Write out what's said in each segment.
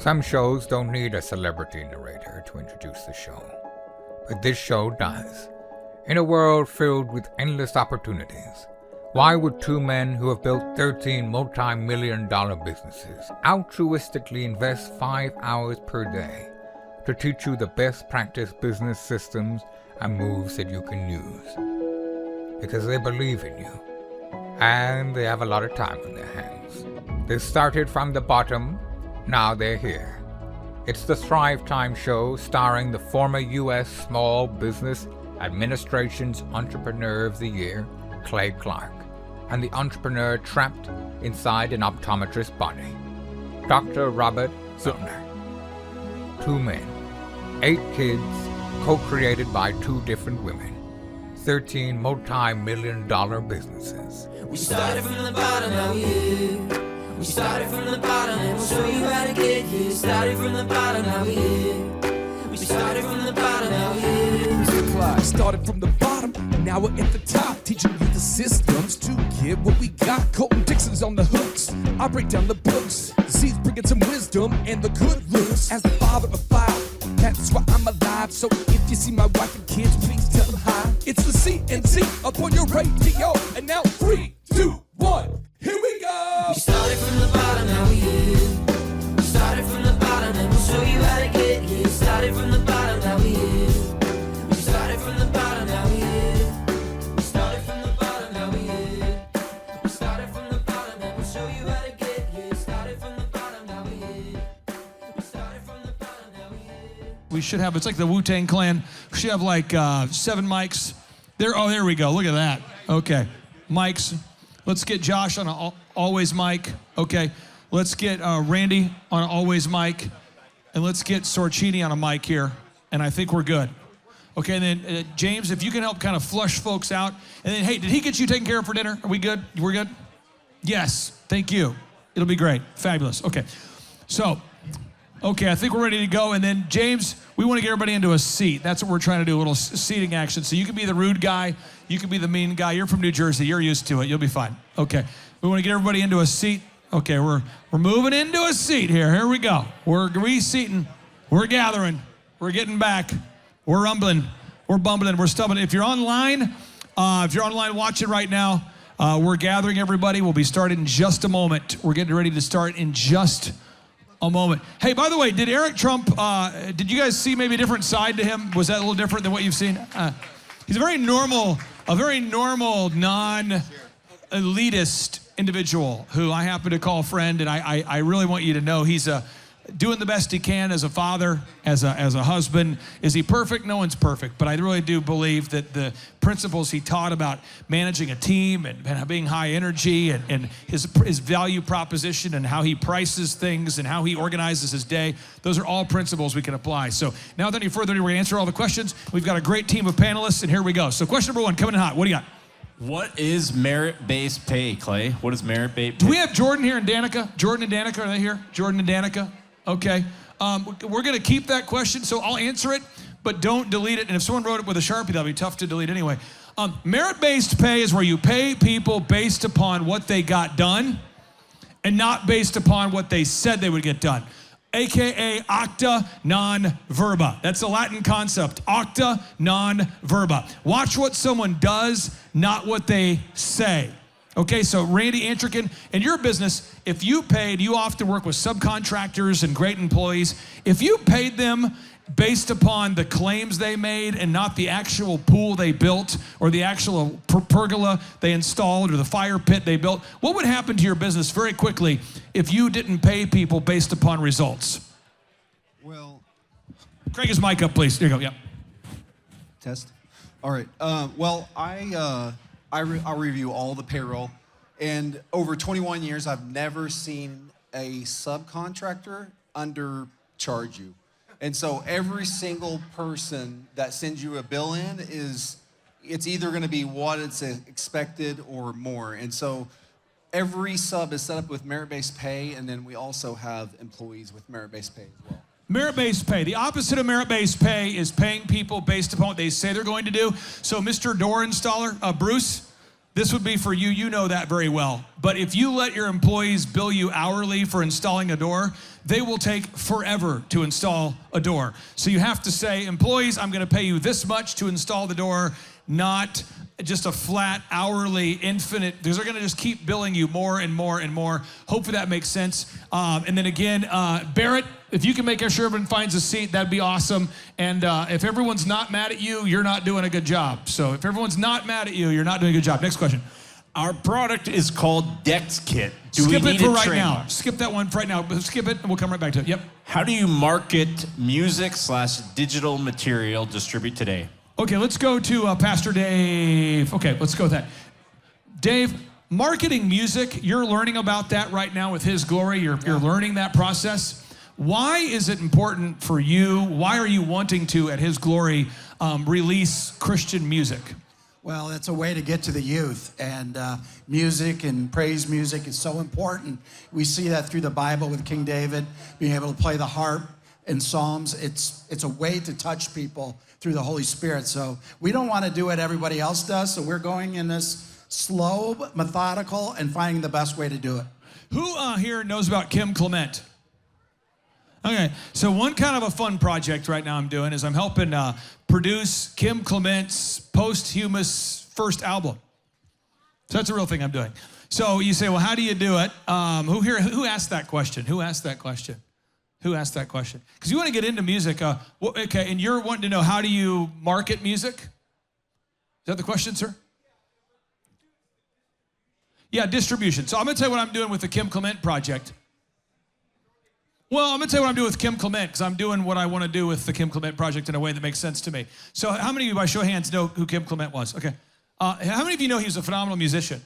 Some shows don't need a celebrity narrator to introduce the show, but this show does. In a world filled with endless opportunities, why would two men who have built 13 multi-million-dollar businesses altruistically invest 5 hours per day to teach you the best practice business systems and moves that you can use? Because they believe in you, and they have a lot of time on their hands. They started from the bottom, now they're here. It's the Thrivetime show starring the former U.S. Small Business Administration's Entrepreneur of the Year, Clay Clark, and the entrepreneur trapped inside an optometrist's body, Dr. Robert Zillner. 2 men, 8 kids, co-created by 2 different women, 13 multi-million-dollar businesses. We started from the bottom, now we're here. We started from the bottom, and we'll show you how to get here. Started from the bottom, now we're here. We started from the bottom, now we're here. Started from the bottom, and now we're at the top, teaching you the systems to get what we got. Colton Dixon's on the hooks, I break down the books. The seeds bringing some wisdom and the good looks. As the father of 5, that's why I'm alive. So if you see my wife and kids, please tell them hi. It's the CNC up on your radio, and now 3, 2, 1, here we go. We started from the bottom, now we're here. We started from the bottom, and we'll show you how to get here. Started from the bottom, now we're here. We started from the bottom, now we're here. We started from the bottom, now we're here. We started from the bottom, and we'll show you how to get here. Started from the bottom, now we're here. We started from the bottom, now we're here. We should have, it's like the Wu-Tang Clan. We should have like 7 mics. There we go, look at that. Okay, mics. Let's get Josh on an always mic. Okay, let's get Randy on an always mic. And let's get Sorcini on a mic here. And I think we're good. Okay, and then James, if you can help kind of flush folks out. And then, hey, did he get you taken care of for dinner? Are we good? We're good? Yes, thank you. It'll be great, fabulous. Okay, so, okay, I think we're ready to go. And then James, we want to get everybody into a seat. That's what we're trying to do, a little seating action. So you can be the rude guy, you can be the mean guy. You're from New Jersey, you're used to it, you'll be fine. Okay, we want to get everybody into a seat. Okay, we're moving into a seat here. Here we go. We're reseating, we're gathering, we're getting back, we're rumbling, we're bumbling, we're stumbling. If you're online watching right now, we're gathering everybody. We'll be starting in just a moment. We're getting ready to start in just a moment. Hey, by the way, did Eric Trump, did you guys see maybe a different side to him? Was that a little different than what you've seen? He's a very normal, non-elitist individual who I happen to call friend, and I really want you to know he's doing the best he can as a father, as a husband. Is he perfect? No one's perfect, but I really do believe that the principles he taught about managing a team and being high energy and his value proposition and how he prices things and how he organizes his day, those are all principles we can apply. So now without any further ado, we're gonna answer all the questions. We've got a great team of panelists, and here we go. So question number 1, coming in hot, what do you got? What is merit-based pay, Clay? What is merit-based pay? Do we have Jordan here and Danica? Jordan and Danica, are they here? Jordan and Danica? Okay. We're going to keep that question, so I'll answer it, but don't delete it. And if someone wrote it with a Sharpie, that'll be tough to delete anyway. Merit-based pay is where you pay people based upon what they got done and not based upon what they said they would get done. AKA acta non verba. That's a Latin concept, acta non verba. Watch what someone does, not what they say. Okay, so Randy Antrican, in your business, if you paid, you often work with subcontractors and great employees. If you paid them based upon the claims they made and not the actual pool they built or the actual pergola they installed or the fire pit they built, what would happen to your business very quickly if you didn't pay people based upon results? Well, Craig, his mic up, please. There you go, yeah. Test. All right. Well, I'll review all the payroll, and over 21 years, I've never seen a subcontractor undercharge you. And so every single person that sends you a bill in it's either going to be what it's expected or more. And so every sub is set up with merit-based pay, and then we also have employees with merit-based pay as well. Merit-based pay. The opposite of merit-based pay is paying people based upon what they say they're going to do. So Mr. Door Installer, Bruce, This would be for you. You know that very well. But if you let your employees bill you hourly for installing a door, they will take forever to install a door. So you have to say, employees, I'm going to pay you this much to install the door, not just a flat hourly infinite, because they're going to just keep billing you more and more and more. Hopefully that makes sense. And then again, Barrett, if you can make sure everyone finds a seat, that'd be awesome. And if everyone's not mad at you, you're not doing a good job. So if everyone's not mad at you, you're not doing a good job. Next question. Our product is called Dex Kit. Do Skip we it need for a right trademark? now. Skip that one for right now. Skip it, and we'll come right back to it. Yep. How do you market music/digital material distribute today? Okay, let's go to Pastor Dave. Okay, let's go with that. Dave, marketing music, you're learning about that right now with His Glory. You're learning that process. Why is it important for you? Why are you wanting to, at His Glory, release Christian music? Well, it's a way to get to the youth, and music and praise music is so important. We see that through the Bible with King David, being able to play the harp in Psalms. It's a way to touch people through the Holy Spirit. So we don't want to do what everybody else does, so we're going in this slow, methodical, and finding the best way to do it. Who here knows about Kim Clement? Okay, so one kind of a fun project right now I'm doing is I'm helping produce Kim Clement's posthumous first album. So that's a real thing I'm doing. So you say, well, how do you do it? Who asked that question? Who asked that question? Who asked that question? Because you want to get into music. Okay, and you're wanting to know, how do you market music? Is that the question, sir? Yeah, distribution. So I'm going to tell you what I'm doing with the Kim Clement project. Well, I'm going to tell you what I'm doing with Kim Clement, because I'm doing what I want to do with the Kim Clement project in a way that makes sense to me. So how many of you, by show of hands, know who Kim Clement was? Okay. How many of you know he was a phenomenal musician?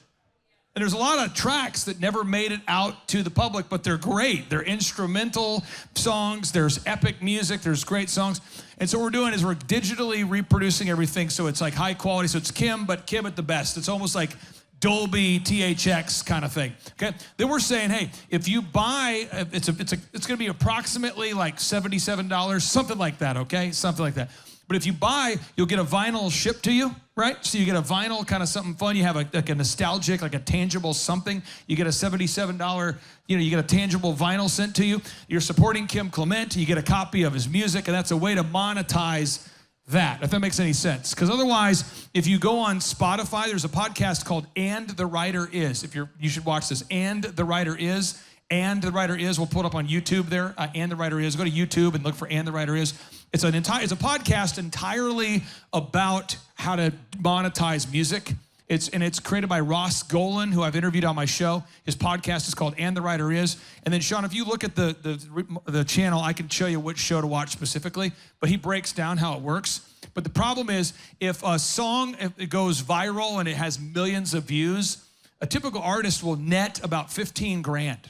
And there's a lot of tracks that never made it out to the public, but they're great. They're instrumental songs. There's epic music. There's great songs. And so what we're doing is we're digitally reproducing everything so it's like high quality. So it's Kim, but Kim at the best. It's almost like Dolby THX kind of thing. Okay. Then we're saying, hey, if you buy, it's going to be approximately like $77, something like that. Okay, something like that. But if you buy, you'll get a vinyl shipped to you, right? So you get a vinyl, kind of something fun. You have like a nostalgic, like a tangible something. You get a $77, you get a tangible vinyl sent to you. You're supporting Kim Clement. You get a copy of his music, and that's a way to monetize that, if that makes any sense. Because otherwise, if you go on Spotify, there's a podcast called And the Writer Is. You should watch this. And the Writer Is. And the Writer Is. We'll put it up on YouTube there. And the Writer Is. Go to YouTube and look for And the Writer Is. It's a podcast entirely about how to monetize music. It's created by Ross Golan, who I've interviewed on my show. His podcast is called And the Writer Is. And then, Sean, if you look at the channel, I can show you which show to watch specifically, but he breaks down how it works. But the problem is, if a song if it goes viral and it has millions of views, a typical artist will net about 15 grand.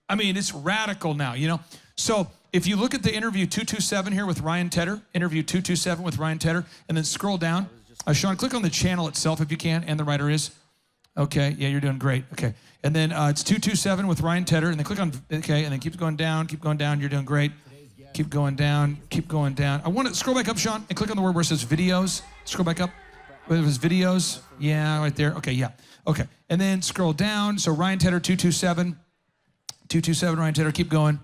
I mean, it's radical now, So if you look at the interview 227 here with Ryan Tedder, interview 227 with Ryan Tedder, and then scroll down. Sean, click on the channel itself if you can, And the Writer Is. Okay, yeah, you're doing great. Okay, and then it's 227 with Ryan Tedder, and then click on, okay, and then keep going down, you're doing great. Keep going down. I want to scroll back up, Sean, and click on the word where it says videos. Scroll back up. Where it was videos. Yeah, right there. Okay, yeah. Okay, and then scroll down. So Ryan Tedder, 227. 227, Ryan Tedder, keep going.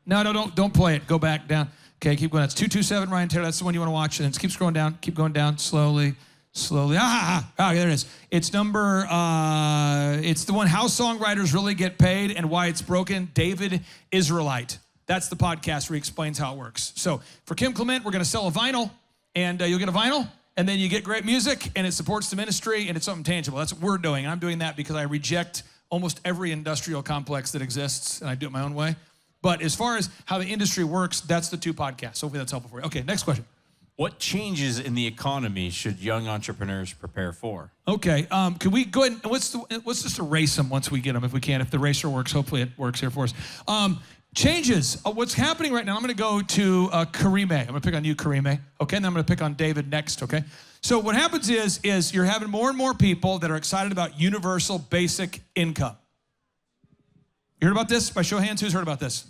No, don't play it. Go back down. Okay, keep going. That's 227, Ryan Tedder. That's the one you want to watch. And then keep scrolling down. Keep going down slowly. There it is. It's it's the one, How Songwriters Really Get Paid and Why It's Broken, David Israelite. That's the podcast where he explains how it works. So for Kim Clement, we're going to sell a vinyl, and you'll get a vinyl, and then you get great music, and it supports the ministry, and it's something tangible. That's what we're doing. And I'm doing that because I reject almost every industrial complex that exists, and I do it my own way. But as far as how the industry works, that's the two podcasts. Hopefully that's helpful for you. Okay, next question. What changes in the economy should young entrepreneurs prepare for? Okay, can we go ahead and let's just erase them once we get them if we can. If the eraser works, hopefully it works here for us. Changes. What's happening right now, I'm going to go to Karime. I'm going to pick on you, Karime. Okay, and then I'm going to pick on David next, okay? So what happens is you're having more and more people that are excited about universal basic income. You heard about this? By show of hands, who's heard about this?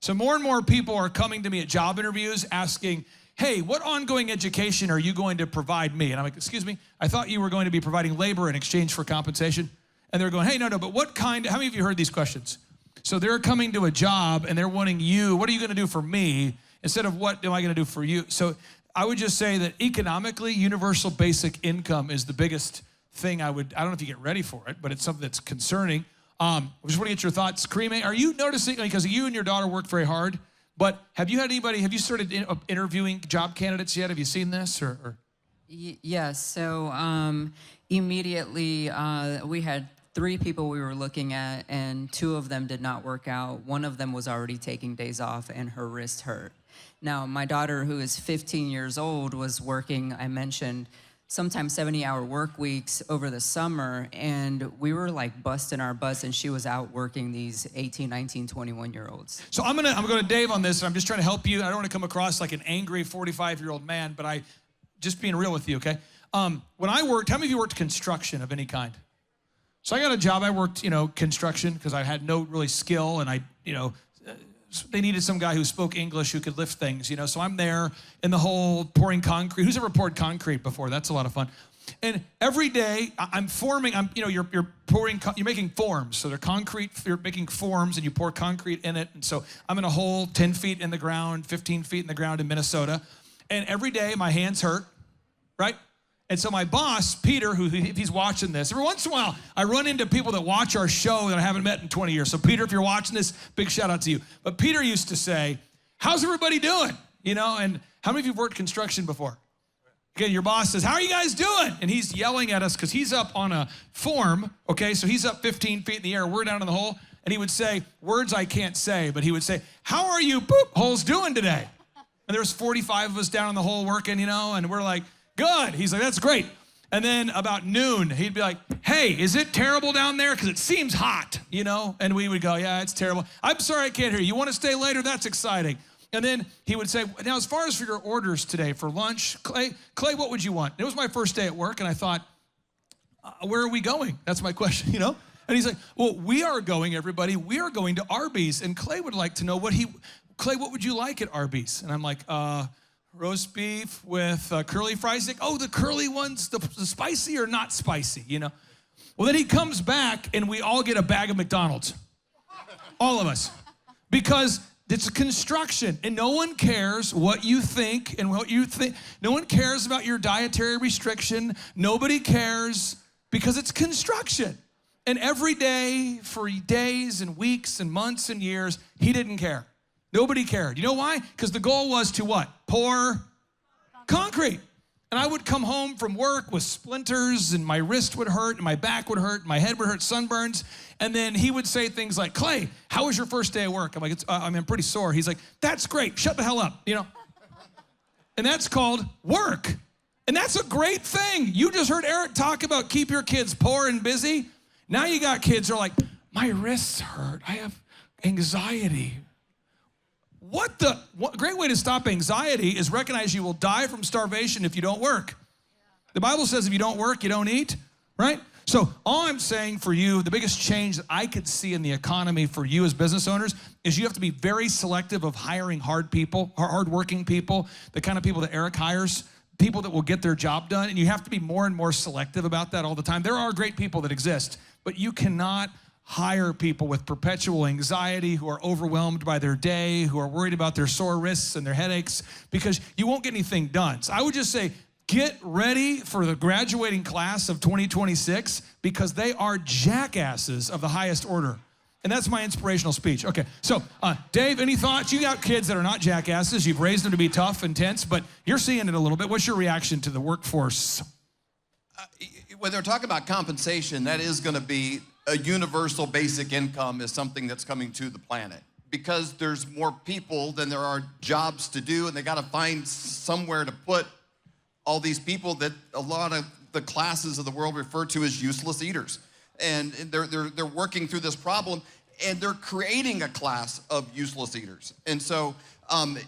So more and more people are coming to me at job interviews asking, hey, what ongoing education are you going to provide me? And I'm like, excuse me, I thought you were going to be providing labor in exchange for compensation. And they're going, hey, no, but what kind, how many of you heard these questions? So they're coming to a job and they're wanting you, what are you going to do for me? Instead of what am I going to do for you? So I would just say that economically, universal basic income is the biggest thing I don't know if you get ready for it, but it's something that's concerning. I just want to get your thoughts. Kareem, are you noticing, because you and your daughter work very hard, but have you started interviewing job candidates yet? Have you seen this? Yes, so immediately we had 3 people we were looking at, and 2 of them did not work out. One of them was already taking days off, and her wrist hurt. Now, my daughter, who is 15 years old, was working, I mentioned, sometimes 70-hour work weeks over the summer, and we were like busting our butts, and she was out working these 18, 19, 21-year-olds. So I'm gonna go to Dave on this, and I'm just trying to help you. I don't want to come across like an angry 45-year-old man, but I just being real with you, okay? When I worked, how many of you worked construction of any kind? So I got a job, I worked, construction, because I had no really skill, and they needed some guy who spoke English who could lift things, So I'm there in the hole pouring concrete. Who's ever poured concrete before? That's a lot of fun. And every day I'm forming, you're making forms. So they're concrete, you're making forms and you pour concrete in it. And so I'm in a hole 10 feet in the ground, 15 feet in the ground in Minnesota. And every day my hands hurt, right? And so my boss, Peter, who if he's watching this, every once in a while, I run into people that watch our show that I haven't met in 20 years. So Peter, if you're watching this, big shout out to you. But Peter used to say, how's everybody doing? And how many of you have worked construction before? Okay, your boss says, how are you guys doing? And he's yelling at us because he's up on a form, okay? So he's up 15 feet in the air, we're down in the hole. And he would say, words I can't say, but he would say, how are you holes doing today? And there's 45 of us down in the hole working, and we're like, good. He's like, that's great. And then about noon, he'd be like, hey, is it terrible down there? Because it seems hot, And we would go, yeah, it's terrible. I'm sorry, I can't hear you. You want to stay later? That's exciting. And then he would say, now, as far as for your orders today for lunch, Clay, what would you want? It was my first day at work, and I thought, where are we going? That's my question, And he's like, well, we are going to Arby's. And Clay would like to know Clay, what would you like at Arby's? And I'm like, roast beef with curly fries. Like, oh, the curly ones, the spicy or not spicy, Well, then he comes back and we all get a bag of McDonald's. All of us. Because it's construction and no one cares what you think and what you think. No one cares about your dietary restriction. Nobody cares because it's construction. And every day for days and weeks and months and years, he didn't care. Nobody cared. You know why? Because the goal was to what? Pour concrete. And I would come home from work with splinters and my wrist would hurt and my back would hurt, and my head would hurt, sunburns. And then he would say things like, Clay, how was your first day at work? I'm like, I'm pretty sore. He's like, that's great. Shut the hell up, And that's called work. And that's a great thing. You just heard Eric talk about keep your kids poor and busy. Now you got kids who are like, my wrists hurt. I have anxiety. What great way to stop anxiety is recognize you will die from starvation if you don't work. The Bible says if you don't work, you don't eat, right? So all I'm saying for you, the biggest change that I could see in the economy for you as business owners is you have to be very selective of hiring hardworking people, the kind of people that Eric hires, people that will get their job done, and you have to be more and more selective about that all the time. There are great people that exist, but you cannot hire people with perpetual anxiety who are overwhelmed by their day, who are worried about their sore wrists and their headaches, because you won't get anything done. So I would just say, get ready for the graduating class of 2026 because they are jackasses of the highest order. And that's my inspirational speech. Okay, so Dave, any thoughts? You got kids that are not jackasses. You've raised them to be tough and tense, but you're seeing it a little bit. What's your reaction to the workforce? When they're talking about compensation, that is going to be a universal basic income is something that's coming to the planet because there's more people than there are jobs to do, and they got to find somewhere to put all these people that a lot of the classes of the world refer to as useless eaters. And they're working through this problem, and they're creating a class of useless eaters. And so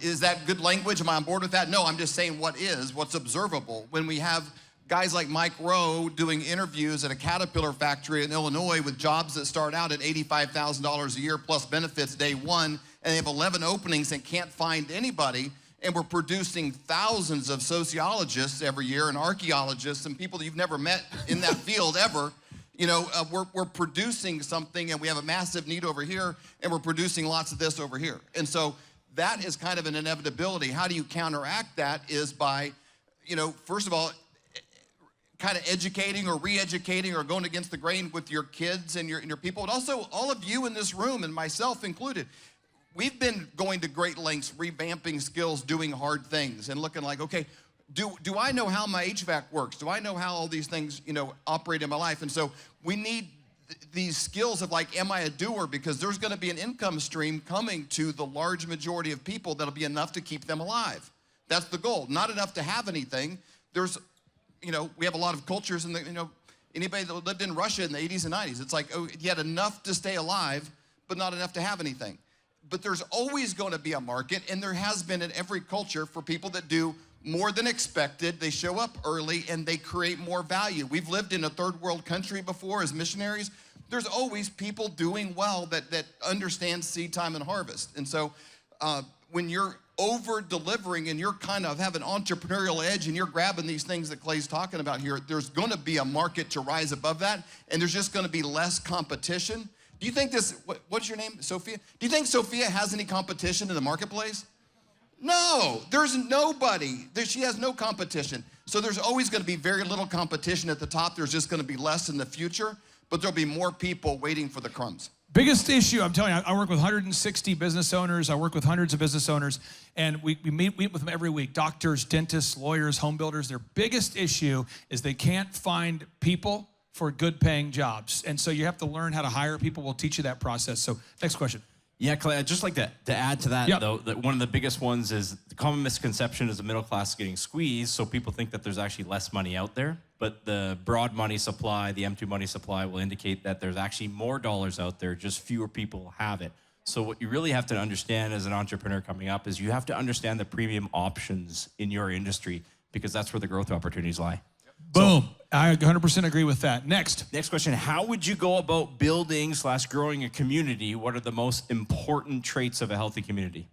is that good language? Am I on board with that? No, I'm just saying what's observable. When we have guys like Mike Rowe doing interviews at a Caterpillar factory in Illinois with jobs that start out at $85,000 a year plus benefits day one, and they have 11 openings and can't find anybody. and we're producing thousands of sociologists every year and archaeologists and people that you've never met in that field ever. You know, we're producing something, and we have a massive need over here, and we're producing lots of this over here. And so that is kind of an inevitability. How do you counteract that is by, you know, first of all, kind of educating or re-educating or going against the grain with your kids and your people. And also all of you in this room, and myself included, we've been going to great lengths, revamping skills, doing hard things, and looking like, okay, do I know how my HVAC works? Do I know how all these things, you know, operate in my life? And so we need these skills of like, am I a doer? Because there's gonna be an income stream coming to the large majority of people that'll be enough to keep them alive. That's the goal. Not enough to have anything. There's, you know, we have a lot of cultures, and you know, anybody that lived in Russia in the 80s and 90s, it's like, oh, you had enough to stay alive, but not enough to have anything. But there's always going to be a market, and there has been in every culture for people that do more than expected. They show up early and they create more value. We've lived in a third world country before as missionaries. There's always people doing well that understand seed time and harvest. And so when you're over delivering and you're kind of have an entrepreneurial edge and you're grabbing these things that Clay's talking about here, there's going to be a market to rise above that, and there's just going to be less competition. Do you think this, what's your name, Sophia? Do you think Sophia has any competition in the marketplace? No, there's nobody. She has no competition. So there's always going to be very little competition at the top. There's just going to be less in the future, but there'll be more people waiting for the crumbs. Biggest issue, I'm telling you, I work with 160 business owners. I work with hundreds of business owners, and we meet with them every week. Doctors, dentists, lawyers, home builders. Their biggest issue is they can't find people for good paying jobs. And so you have to learn how to hire people. We'll teach you that process. So next question. Yeah, Clay, I'd just like to add to that, though, that one of the biggest ones is the common misconception is the middle class getting squeezed, so people think that there's actually less money out there. But the broad money supply, the M2 money supply will indicate that there's actually more dollars out there, just fewer people have it. So what you really have to understand as an entrepreneur coming up is you have to understand the premium options in your industry, because that's where the growth opportunities lie. Boom. I 100% agree with that. Next question. How would you go about building / growing a community? What are the most important traits of a healthy community?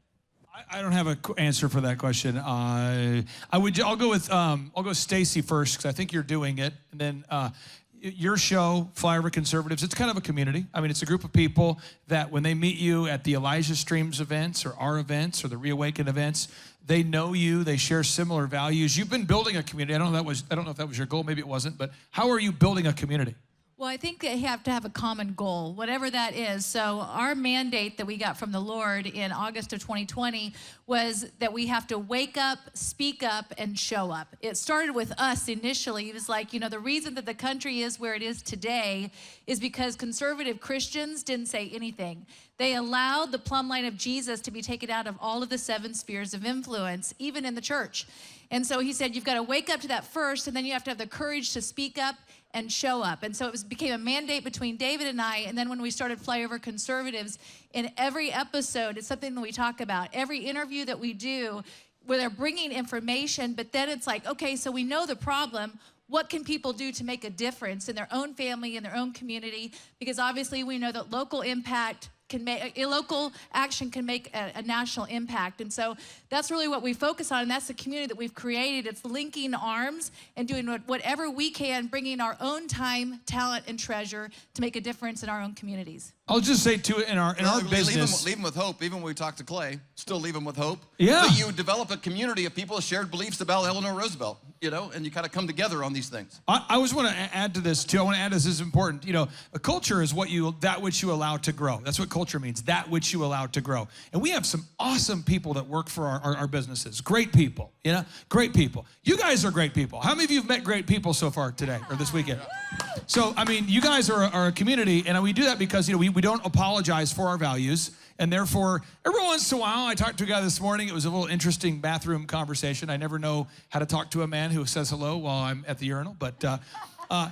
I don't have an answer for that question. I'll go with Stacy first, because I think you're doing it. And then your show, Flyover Conservatives, it's kind of a community. I mean, it's a group of people that when they meet you at the Elijah Streams events or our events or the Reawaken events, they know you, they share similar values. You've been building a community. I don't know if that was your goal, maybe it wasn't, but how are you building a community? Well, I think they have to have a common goal, whatever that is. So our mandate that we got from the Lord in August of 2020 was that we have to wake up, speak up, and show up. It started with us initially. It was like, you know, the reason that the country is where it is today is because conservative Christians didn't say anything. They allowed the plumb line of Jesus to be taken out of all of the 7 spheres of influence, even in the church. And so he said, you've got to wake up to that first, and then you have to have the courage to speak up and show up. And so it became a mandate between David and I. And then when we started Flyover Conservatives, in every episode, it's something that we talk about. Every interview that we do, where they're bringing information, but then it's like, okay, so we know the problem. What can people do to make a difference in their own family, in their own community? Because obviously we know that local action can make a national impact. And so that's really what we focus on, and that's the community that we've created. It's linking arms and doing whatever we can, bringing our own time, talent, and treasure to make a difference in our own communities. I'll just say too, in our business, leave them with hope. Even when we talk to Clay, still leave them with hope. Yeah. But you develop a community of people with shared beliefs about Eleanor Roosevelt, you know, and you kind of come together on these things. I always want to add to this too. I want to add this is important. You know, a culture is that which you allow to grow. That's what culture means, that which you allow to grow. And we have some awesome people that work for our businesses. Great people, you know, great people. You guys are great people. How many of you have met great people so far today or this weekend? So, I mean, you guys are a community, and we do that because, you know, we don't apologize for our values, and therefore, every once in a while, I talked to a guy this morning. It was a little interesting bathroom conversation. I never know how to talk to a man who says hello while I'm at the urinal, but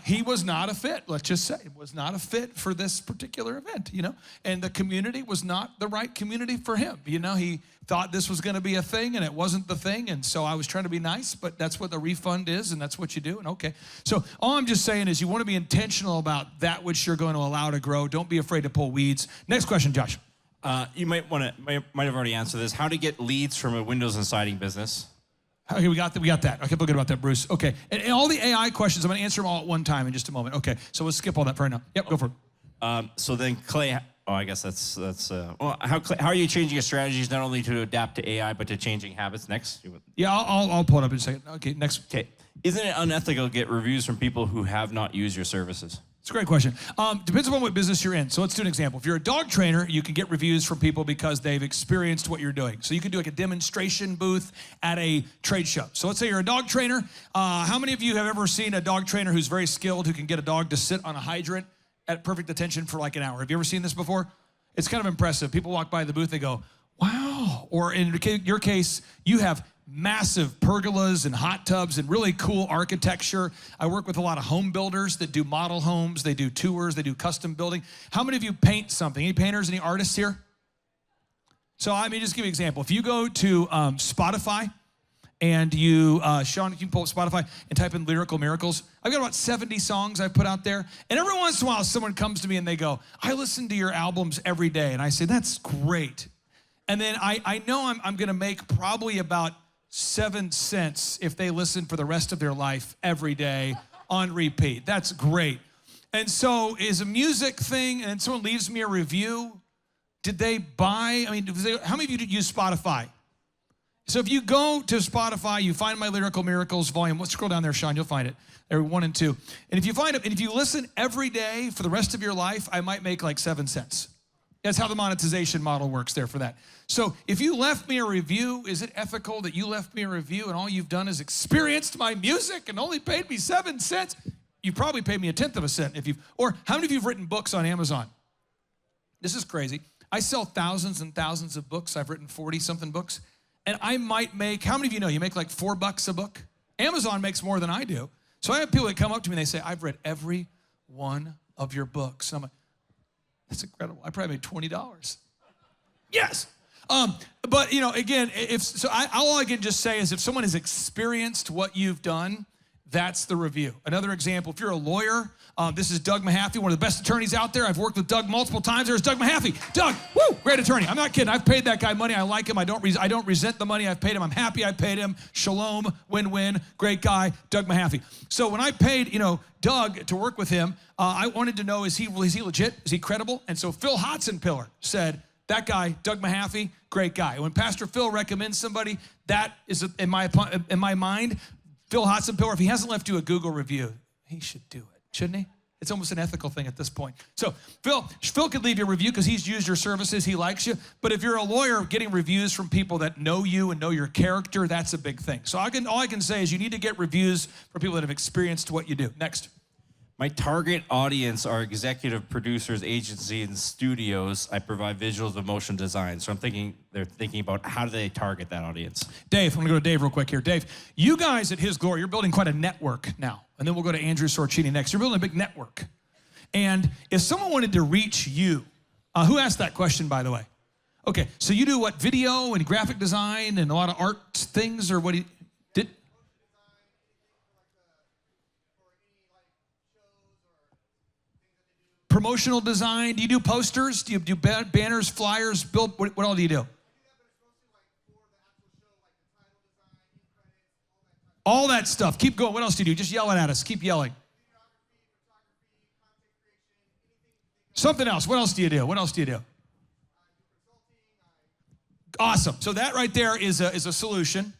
he was not a fit, let's just say. Was not a fit for this particular event, you know, and the community was not the right community for him. You know, he thought this was going to be a thing, and it wasn't the thing, and so I was trying to be nice, but that's what the refund is, and that's what you do, and okay. So all I'm just saying is you want to be intentional about that which you're going to allow to grow. Don't be afraid to pull weeds. Next question, Josh. You might have already answered this. How to get leads from a windows and siding business? Okay, we got that. Okay, feel good about that, Bruce. Okay, and all the AI questions, I'm going to answer them all at one time in just a moment. Okay, so we'll skip all that for right now. Yep, go for it. So then, Clay. Oh, I guess that's. Well, how are you changing your strategies not only to adapt to AI but to changing habits? Next. Yeah, I'll pull it up in a second. Okay, next. Okay. Isn't it unethical to get reviews from people who have not used your services? It's a great question. Depends upon what business you're in. So let's do an example. If you're a dog trainer, you can get reviews from people because they've experienced what you're doing. So you can do like a demonstration booth at a trade show. So let's say you're a dog trainer. How many of you have ever seen a dog trainer who's very skilled who can get a dog to sit on a hydrant at perfect attention for like an hour? Have you ever seen this before? It's kind of impressive. People walk by the booth, they go, wow. Or in your case, you have massive pergolas and hot tubs and really cool architecture. I work with a lot of home builders that do model homes. They do tours. They do custom building. How many of you paint something? Any painters, any artists here? So I mean, just give you an example. If you go to Spotify and you, Sean, you can pull up Spotify and type in Lyrical Miracles. I've got about 70 songs I've put out there. And every once in a while, someone comes to me and they go, I listen to your albums every day. And I say, that's great. And then I know I'm going to make probably about 7 cents if they listen for the rest of their life every day on repeat. That's great. And so is a music thing, and someone leaves me a review. Did they buy? I mean, how many of you did use Spotify? So if you go to Spotify, you find my Lyrical Miracles volume. Let's scroll down there, Sean. You'll find it. There, 1 and 2. And if you find it, and if you listen every day for the rest of your life, I might make like 7 cents. That's how the monetization model works there for that. So if you left me a review, is it ethical that you left me a review and all you've done is experienced my music and only paid me 7 cents? You probably paid me 1/10 of a cent if you've, or how many of you have written books on Amazon? This is crazy. I sell thousands and thousands of books. I've written 40-something books. And I might make, how many of you know, you make like $4 a book? Amazon makes more than I do. So I have people that come up to me and they say, I've read every one of your books. And I'm like, that's incredible. I probably made $20. Yes. But you know, again, all I can just say is if someone has experienced what you've done, that's the review. Another example, if you're a lawyer, this is Doug Mahaffey, one of the best attorneys out there. I've worked with Doug multiple times. There's Doug Mahaffey. Doug, woo, great attorney. I'm not kidding. I've paid that guy money. I like him. I don't resent the money I've paid him. I'm happy I paid him. Shalom, win-win, great guy, Doug Mahaffey. So when I paid, Doug to work with him, I wanted to know, is he legit? Is he credible? And so Phil Hotzenpiller said, that guy, Doug Mahaffey, great guy. When Pastor Phil recommends somebody, that is, in my mind, Phil Hotzenpiller, if he hasn't left you a Google review, he should do it, shouldn't he? It's almost an ethical thing at this point. So Phil could leave you a review because he's used your services, he likes you. But if you're a lawyer, getting reviews from people that know you and know your character, that's a big thing. So all I can say is you need to get reviews from people that have experienced what you do. Next. My target audience are executive producers, agencies, and studios. I provide visuals and motion design. So they're thinking about how do they target that audience? Dave, I'm gonna go to Dave real quick here. Dave, you guys at His Glory, you're building quite a network now. And then we'll go to Andrew Sorcini next. You're building a big network. And if someone wanted to reach you, who asked that question, by the way? Okay, so you do what, video and graphic design and a lot of art things, or what do you, did? Promotional design? Do you do posters? Do you do banners, flyers, what all do you do? All that stuff. Keep going. What else do you do? Just yelling at us. Keep yelling. Something else. What else do you do? What else do you do? Awesome. So that right there is a solution.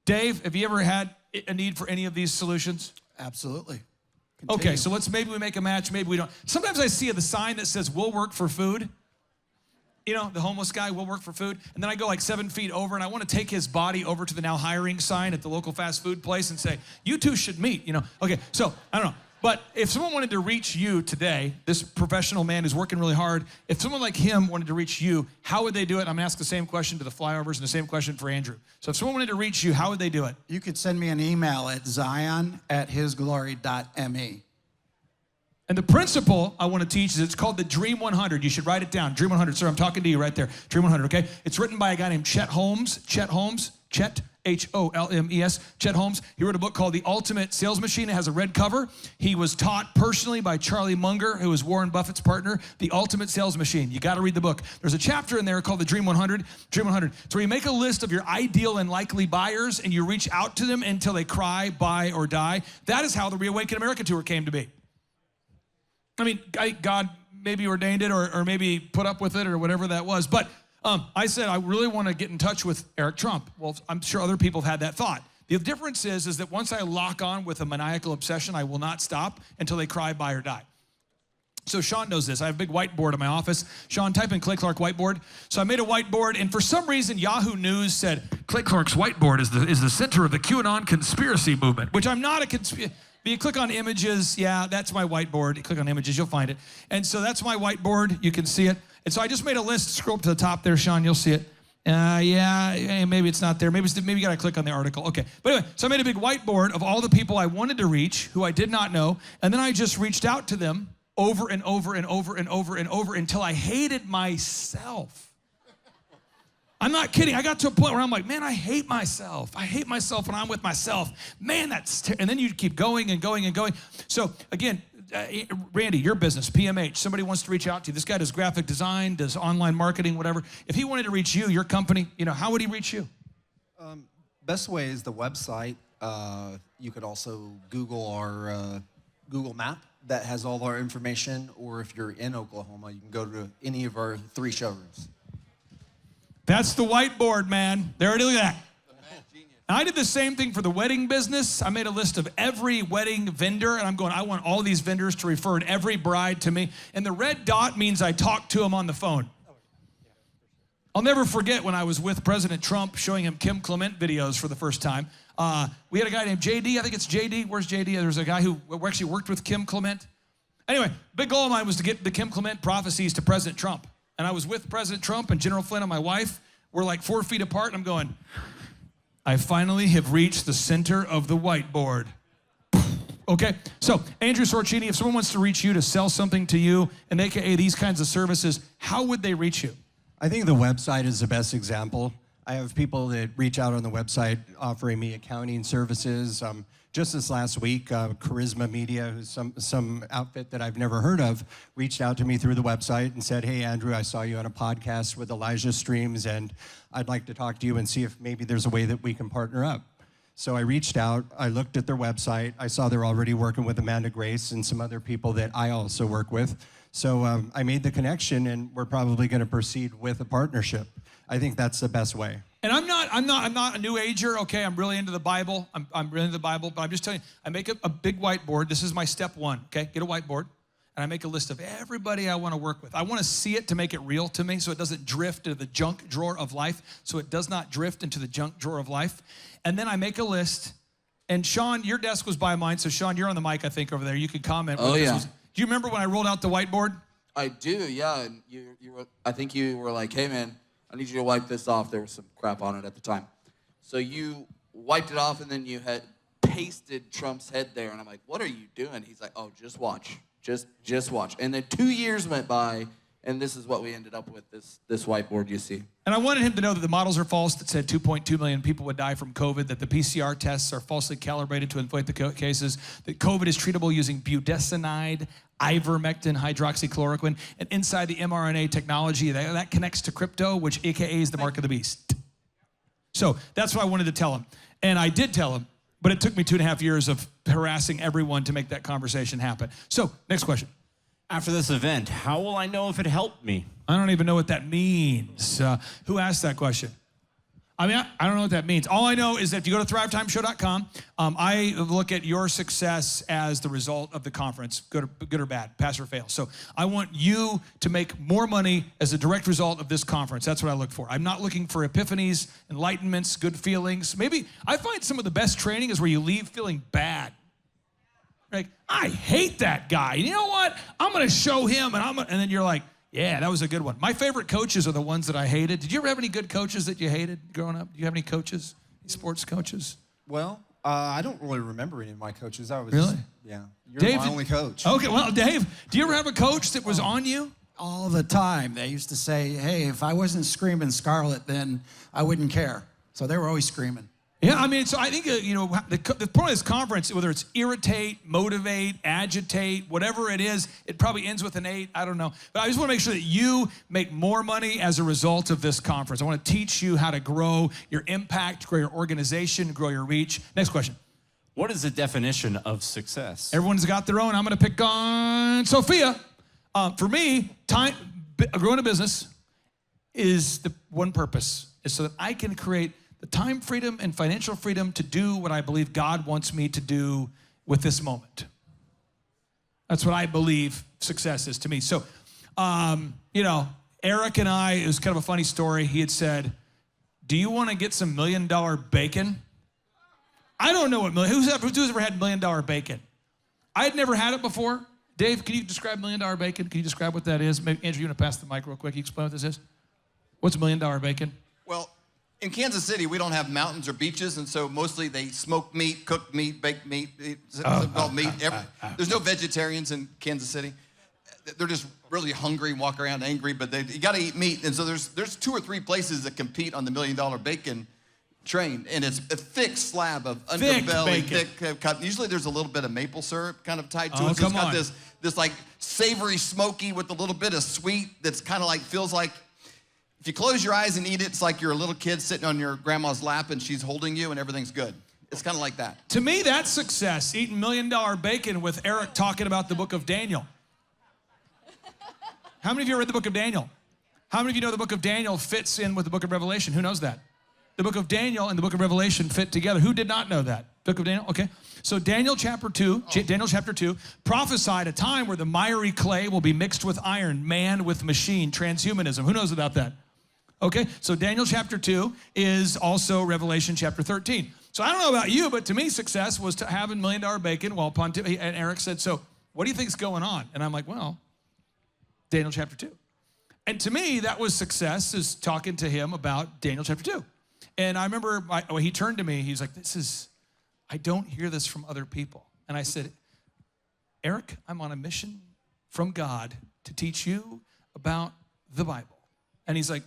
Dave, have you ever had a need for any of these solutions? Absolutely. Okay, so maybe we make a match, maybe we don't. Sometimes I see the sign that says, we'll work for food. The homeless guy, will work for food. And then I go like 7 feet over and I want to take his body over to the now hiring sign at the local fast food place and say, you two should meet, Okay, so I don't know. But if someone wanted to reach you today, this professional man who's working really hard, if someone like him wanted to reach you, how would they do it? I'm gonna ask the same question to the flyovers and the same question for Andrew. So if someone wanted to reach you, how would they do it? You could send me an email at zion@hisglory.me. And the principle I want to teach is it's called the Dream 100. You should write it down. Dream 100. Sir, I'm talking to you right there. Dream 100, okay? It's written by a guy named Chet Holmes. Chet Holmes, Chet Holmes. He wrote a book called The Ultimate Sales Machine. It has a red cover. He was taught personally by Charlie Munger, who was Warren Buffett's partner, The Ultimate Sales Machine. You got to read the book. There's a chapter in there called the Dream 100. Dream 100. So you make a list of your ideal and likely buyers, and you reach out to them until they cry, buy, or die. That is how the Reawaken America Tour came to be. I mean, God maybe ordained it or maybe put up with it or whatever that was. But I said, I really want to get in touch with Eric Trump. Well, I'm sure other people have had that thought. The difference is that once I lock on with a maniacal obsession, I will not stop until they cry, buy, or die. So Sean knows this. I have a big whiteboard in my office. Sean, type in Clay Clark whiteboard. So I made a whiteboard, and for some reason, Yahoo News said, Clay Clark's whiteboard is the center of the QAnon conspiracy movement, which I'm not a conspiracy. You click on images, yeah, that's my whiteboard. You click on images, you'll find it. And so that's my whiteboard. You can see it. And so I just made a list. Scroll up to the top there, Sean, you'll see it. Yeah, maybe it's not there. Maybe you got to click on the article. Okay. But anyway, so I made a big whiteboard of all the people I wanted to reach, who I did not know, and then I just reached out to them over and over and over and over and over until I hated myself. I'm not kidding. I got to a point where I'm like, man, I hate myself. I hate myself when I'm with myself. Man, and then you keep going and going and going. So again, Randy, your business, PMH, somebody wants to reach out to you. This guy does graphic design, does online marketing, whatever. If he wanted to reach you, your company, how would he reach you? Best way is the website. You could also Google our Google map that has all our information, or if you're in Oklahoma, you can go to any of our 3 showrooms. That's the whiteboard, man. There it is. Look at that. Now, I did the same thing for the wedding business. I made a list of every wedding vendor, and I'm going, I want all these vendors to refer every bride to me. And the red dot means I talked to them on the phone. I'll never forget when I was with President Trump showing him Kim Clement videos for the first time. We had a guy named JD. I think it's JD. Where's JD? There was a guy who actually worked with Kim Clement. Anyway, big goal of mine was to get the Kim Clement prophecies to President Trump. And I was with President Trump and General Flynn and my wife. We're like 4 feet apart, and I'm going, I finally have reached the center of the whiteboard. Okay, so Andrew Sorcini, if someone wants to reach you to sell something to you, and AKA these kinds of services, how would they reach you? I think the website is the best example. I have people that reach out on the website offering me accounting services. Just this last week, Charisma Media, who's some outfit that I've never heard of, reached out to me through the website and said, hey, Andrew, I saw you on a podcast with Elijah Streams, and I'd like to talk to you and see if maybe there's a way that we can partner up. So I reached out, I looked at their website, I saw they're already working with Amanda Grace and some other people that I also work with. So I made the connection, and we're probably gonna proceed with a partnership. I think that's the best way. And I'm not a new ager, okay? I'm really into the Bible. I'm really into the Bible, but I'm just telling you, I make a big whiteboard. This is my step 1, okay? Get a whiteboard, and I make a list of everybody I want to work with. I want to see it to make it real to me so it doesn't drift into the junk drawer of life, so it does not drift into the junk drawer of life. And then I make a list, and Sean, your desk was by mine, so Sean, you're on the mic, I think, over there. You can comment. Oh, yeah. Do you remember when I rolled out the whiteboard? I do, yeah. And I think you were like, hey, man, I need you to wipe this off. There was some crap on it at the time. So you wiped it off, and then you had pasted Trump's head there. And I'm like, what are you doing? He's like, oh, just watch. Just watch. And then 2 years went by, and this is what we ended up with, this whiteboard you see. And I wanted him to know that the models are false that said 2.2 million people would die from COVID, that the PCR tests are falsely calibrated to inflate the cases, that COVID is treatable using budesonide, ivermectin, hydroxychloroquine, and inside the mRNA technology, that connects to crypto, which AKA is the mark of the beast. So that's what I wanted to tell him. And I did tell him, but it took me 2.5 years of harassing everyone to make that conversation happen. So, next question. After this event, how will I know if it helped me? I don't even know what that means. Who asked that question? I mean, I don't know what that means. All I know is that if you go to thrivetimeshow.com, I look at your success as the result of the conference, good or bad, pass or fail. So I want you to make more money as a direct result of this conference. That's what I look for. I'm not looking for epiphanies, enlightenments, good feelings. Maybe I find some of the best training is where you leave feeling bad. Like, I hate that guy. You know what? I'm going to show him, and then you're like, yeah, that was a good one. My favorite coaches are the ones that I hated. Did you ever have any good coaches that you hated growing up? Do you have any coaches, any sports coaches? Well, I don't really remember any of my coaches. Really? Yeah. You're Dave, my only coach. Okay, well, Dave, do you ever have a coach that was on you? All the time. They used to say, hey, if I wasn't screaming Scarlet, then I wouldn't care. So they were always screaming. Yeah, I mean, so I think, the point of this conference, whether it's irritate, motivate, agitate, whatever it is, it probably ends with an 8, I don't know. But I just want to make sure that you make more money as a result of this conference. I want to teach you how to grow your impact, grow your organization, grow your reach. Next question. What is the definition of success? Everyone's got their own. I'm going to pick on Sophia. For me, growing a business is the one purpose, is so that I can create the time freedom and financial freedom to do what I believe God wants me to do with this moment. That's what I believe success is to me. So, Eric and I, it was kind of a funny story. He had said, do you want to get some $1 million bacon? I don't know what who's ever had $1 million bacon? I had never had it before. Dave, can you describe $1 million bacon? Can you describe what that is? Maybe, Andrew, you want to pass the mic real quick? Can you explain what this is? What's $1 million bacon? Well, in Kansas City, we don't have mountains or beaches, and so mostly they smoke meat, cook meat, bake meat. It's called meat. There's no vegetarians in Kansas City. They're just really hungry, walk around angry, but you got to eat meat. And so there's 2 or 3 places that compete on the $1 million bacon train, and it's a thick slab of underbelly, thick cut. Usually there's a little bit of maple syrup kind of tied to it. So it's got this like savory, smoky with a little bit of sweet that's kind of like feels like. If you close your eyes and eat it, it's like you're a little kid sitting on your grandma's lap and she's holding you and everything's good. It's kind of like that. To me, that's success, eating $1 million bacon with Eric talking about the book of Daniel. How many of you read the book of Daniel? How many of you know the book of Daniel fits in with the book of Revelation? Who knows that? The book of Daniel and the book of Revelation fit together. Who did not know that? Book of Daniel, okay. So Daniel chapter 2 prophesied a time where the miry clay will be mixed with iron, man with machine, transhumanism. Who knows about that? Okay, so Daniel chapter 2 is also Revelation chapter 13. So I don't know about you, but to me, success was to have $1 million bacon while and Eric said, so what do you think's going on? And I'm like, well, Daniel chapter 2. And to me, that was success, is talking to him about Daniel chapter 2. And I remember when he turned to me, he's like, I don't hear this from other people. And I said, Eric, I'm on a mission from God to teach you about the Bible. And he's like,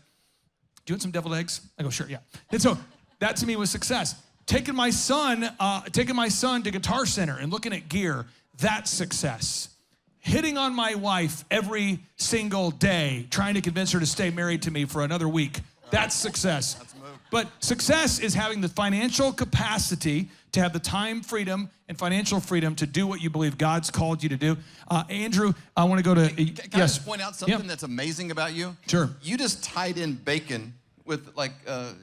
do you want some deviled eggs? I go, sure, yeah. And so that to me was success. Taking my son to Guitar Center and looking at gear, that's success. Hitting on my wife every single day, trying to convince her to stay married to me for another week, that's success. That's a move. But success is having the financial capacity to have the time freedom and financial freedom to do what you believe God's called you to do. Andrew, I want to go to, Can I just point out something that's amazing about you? Sure. You just tied in bacon with like, a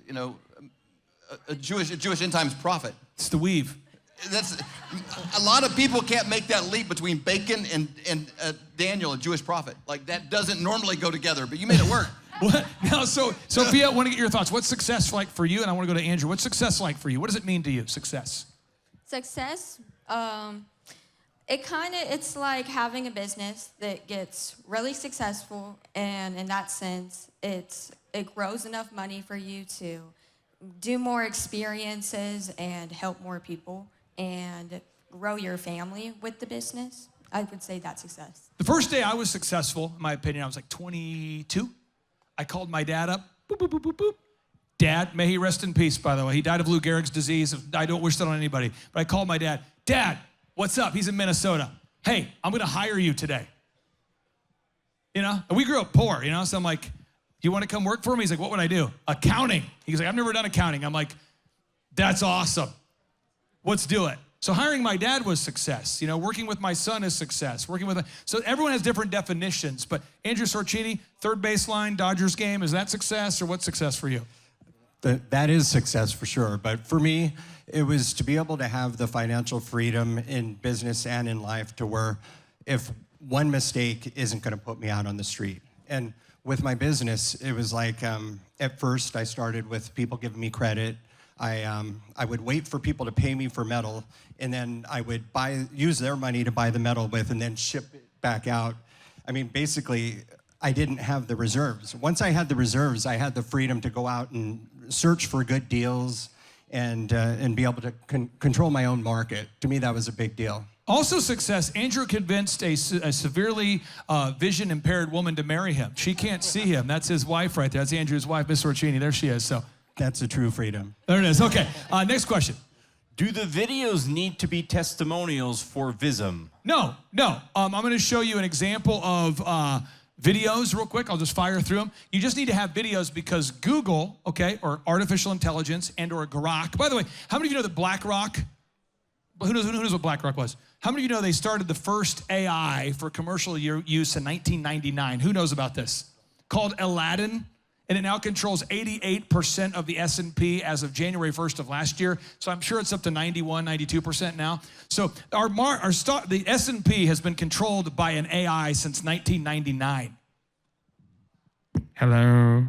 Jewish end times prophet. It's the weave. That's a lot of people can't make that leap between bacon and Daniel, a Jewish prophet. Like that doesn't normally go together, but you made it work. What? Now, so Sophia, I want to get your thoughts. What's success like for you? And I want to go to Andrew. What's success like for you? What does it mean to you, success? Success, it's like having a business that gets really successful, and in that sense, it grows enough money for you to do more experiences and help more people and grow your family with the business. I would say that's success. The first day I was successful, in my opinion, I was like 22. I called my dad up. Boop, boop, boop, boop, boop. Dad, may he rest in peace, by the way. He died of Lou Gehrig's disease. I don't wish that on anybody. But I called my dad. Dad, what's up? He's in Minnesota. Hey, I'm going to hire you today. And we grew up poor, so I'm like, you want to come work for me? He's like, what would I do? Accounting. He's like, I've never done accounting. I'm like, that's awesome. Let's do it. So hiring my dad was success. Working with my son is success. So everyone has different definitions. But Andrew Sorcini, third baseline, Dodgers game, is that success or what's success for you? That is success for sure. But for me, it was to be able to have the financial freedom in business and in life to where if one mistake isn't going to put me out on the street. And with my business, it was like at first I started with people giving me credit. I would wait for people to pay me for metal, and then I would use their money to buy the metal with and then ship it back out. I mean, basically, I didn't have the reserves. Once I had the reserves, I had the freedom to go out and search for good deals and be able to control my own market. To me, that was a big deal. Also success, Andrew convinced a severely vision impaired woman to marry him. She can't see him. That's his wife right there. That's Andrew's wife, Miss Sorcini. There she is. So That's a true freedom. There it is. Okay. Next question. Do the videos need to be testimonials for Vism? No. I'm going to show you an example of videos real quick. I'll just fire through them. You just need to have videos because Google, okay, or artificial intelligence and or Grok. By the way, how many of you know that BlackRock, who knows what BlackRock was? How many of you know they started the first AI for commercial use in 1999? Who knows about this? Called Aladdin. And it now controls 88% of the S&P as of January 1st of last year. So I'm sure it's up to 91, 92% now. So the S&P has been controlled by an AI since 1999. Hello.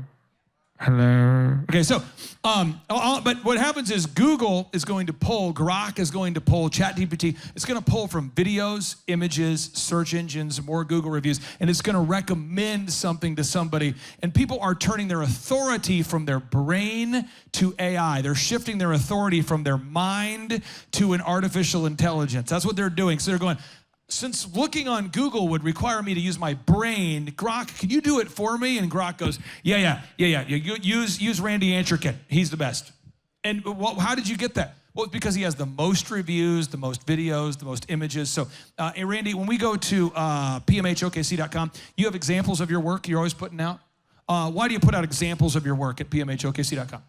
Okay, so, but what happens is Google is going to pull, Grok is going to pull, ChatGPT, it's going to pull from videos, images, search engines, more Google reviews, and it's going to recommend something to somebody. And people are turning their authority from their brain to AI. They're shifting their authority from their mind to an artificial intelligence. That's what they're doing. So they're going, since looking on Google would require me to use my brain, Grok, can you do it for me? And Grok goes, yeah. Use Randy Ancherkin. He's the best. And how did you get that? Well, it's because he has the most reviews, the most videos, the most images. So, hey, Randy, when we go to pmhokc.com, you have examples of your work you're always putting out. Why do you put out examples of your work at pmhokc.com?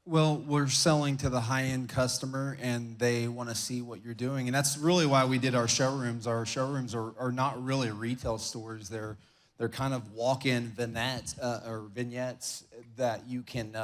Well, we're selling to the high-end customer, and they want to see what you're doing. And that's really why we did our showrooms. Our showrooms are not really retail stores. They're kind of walk-in vignettes that you can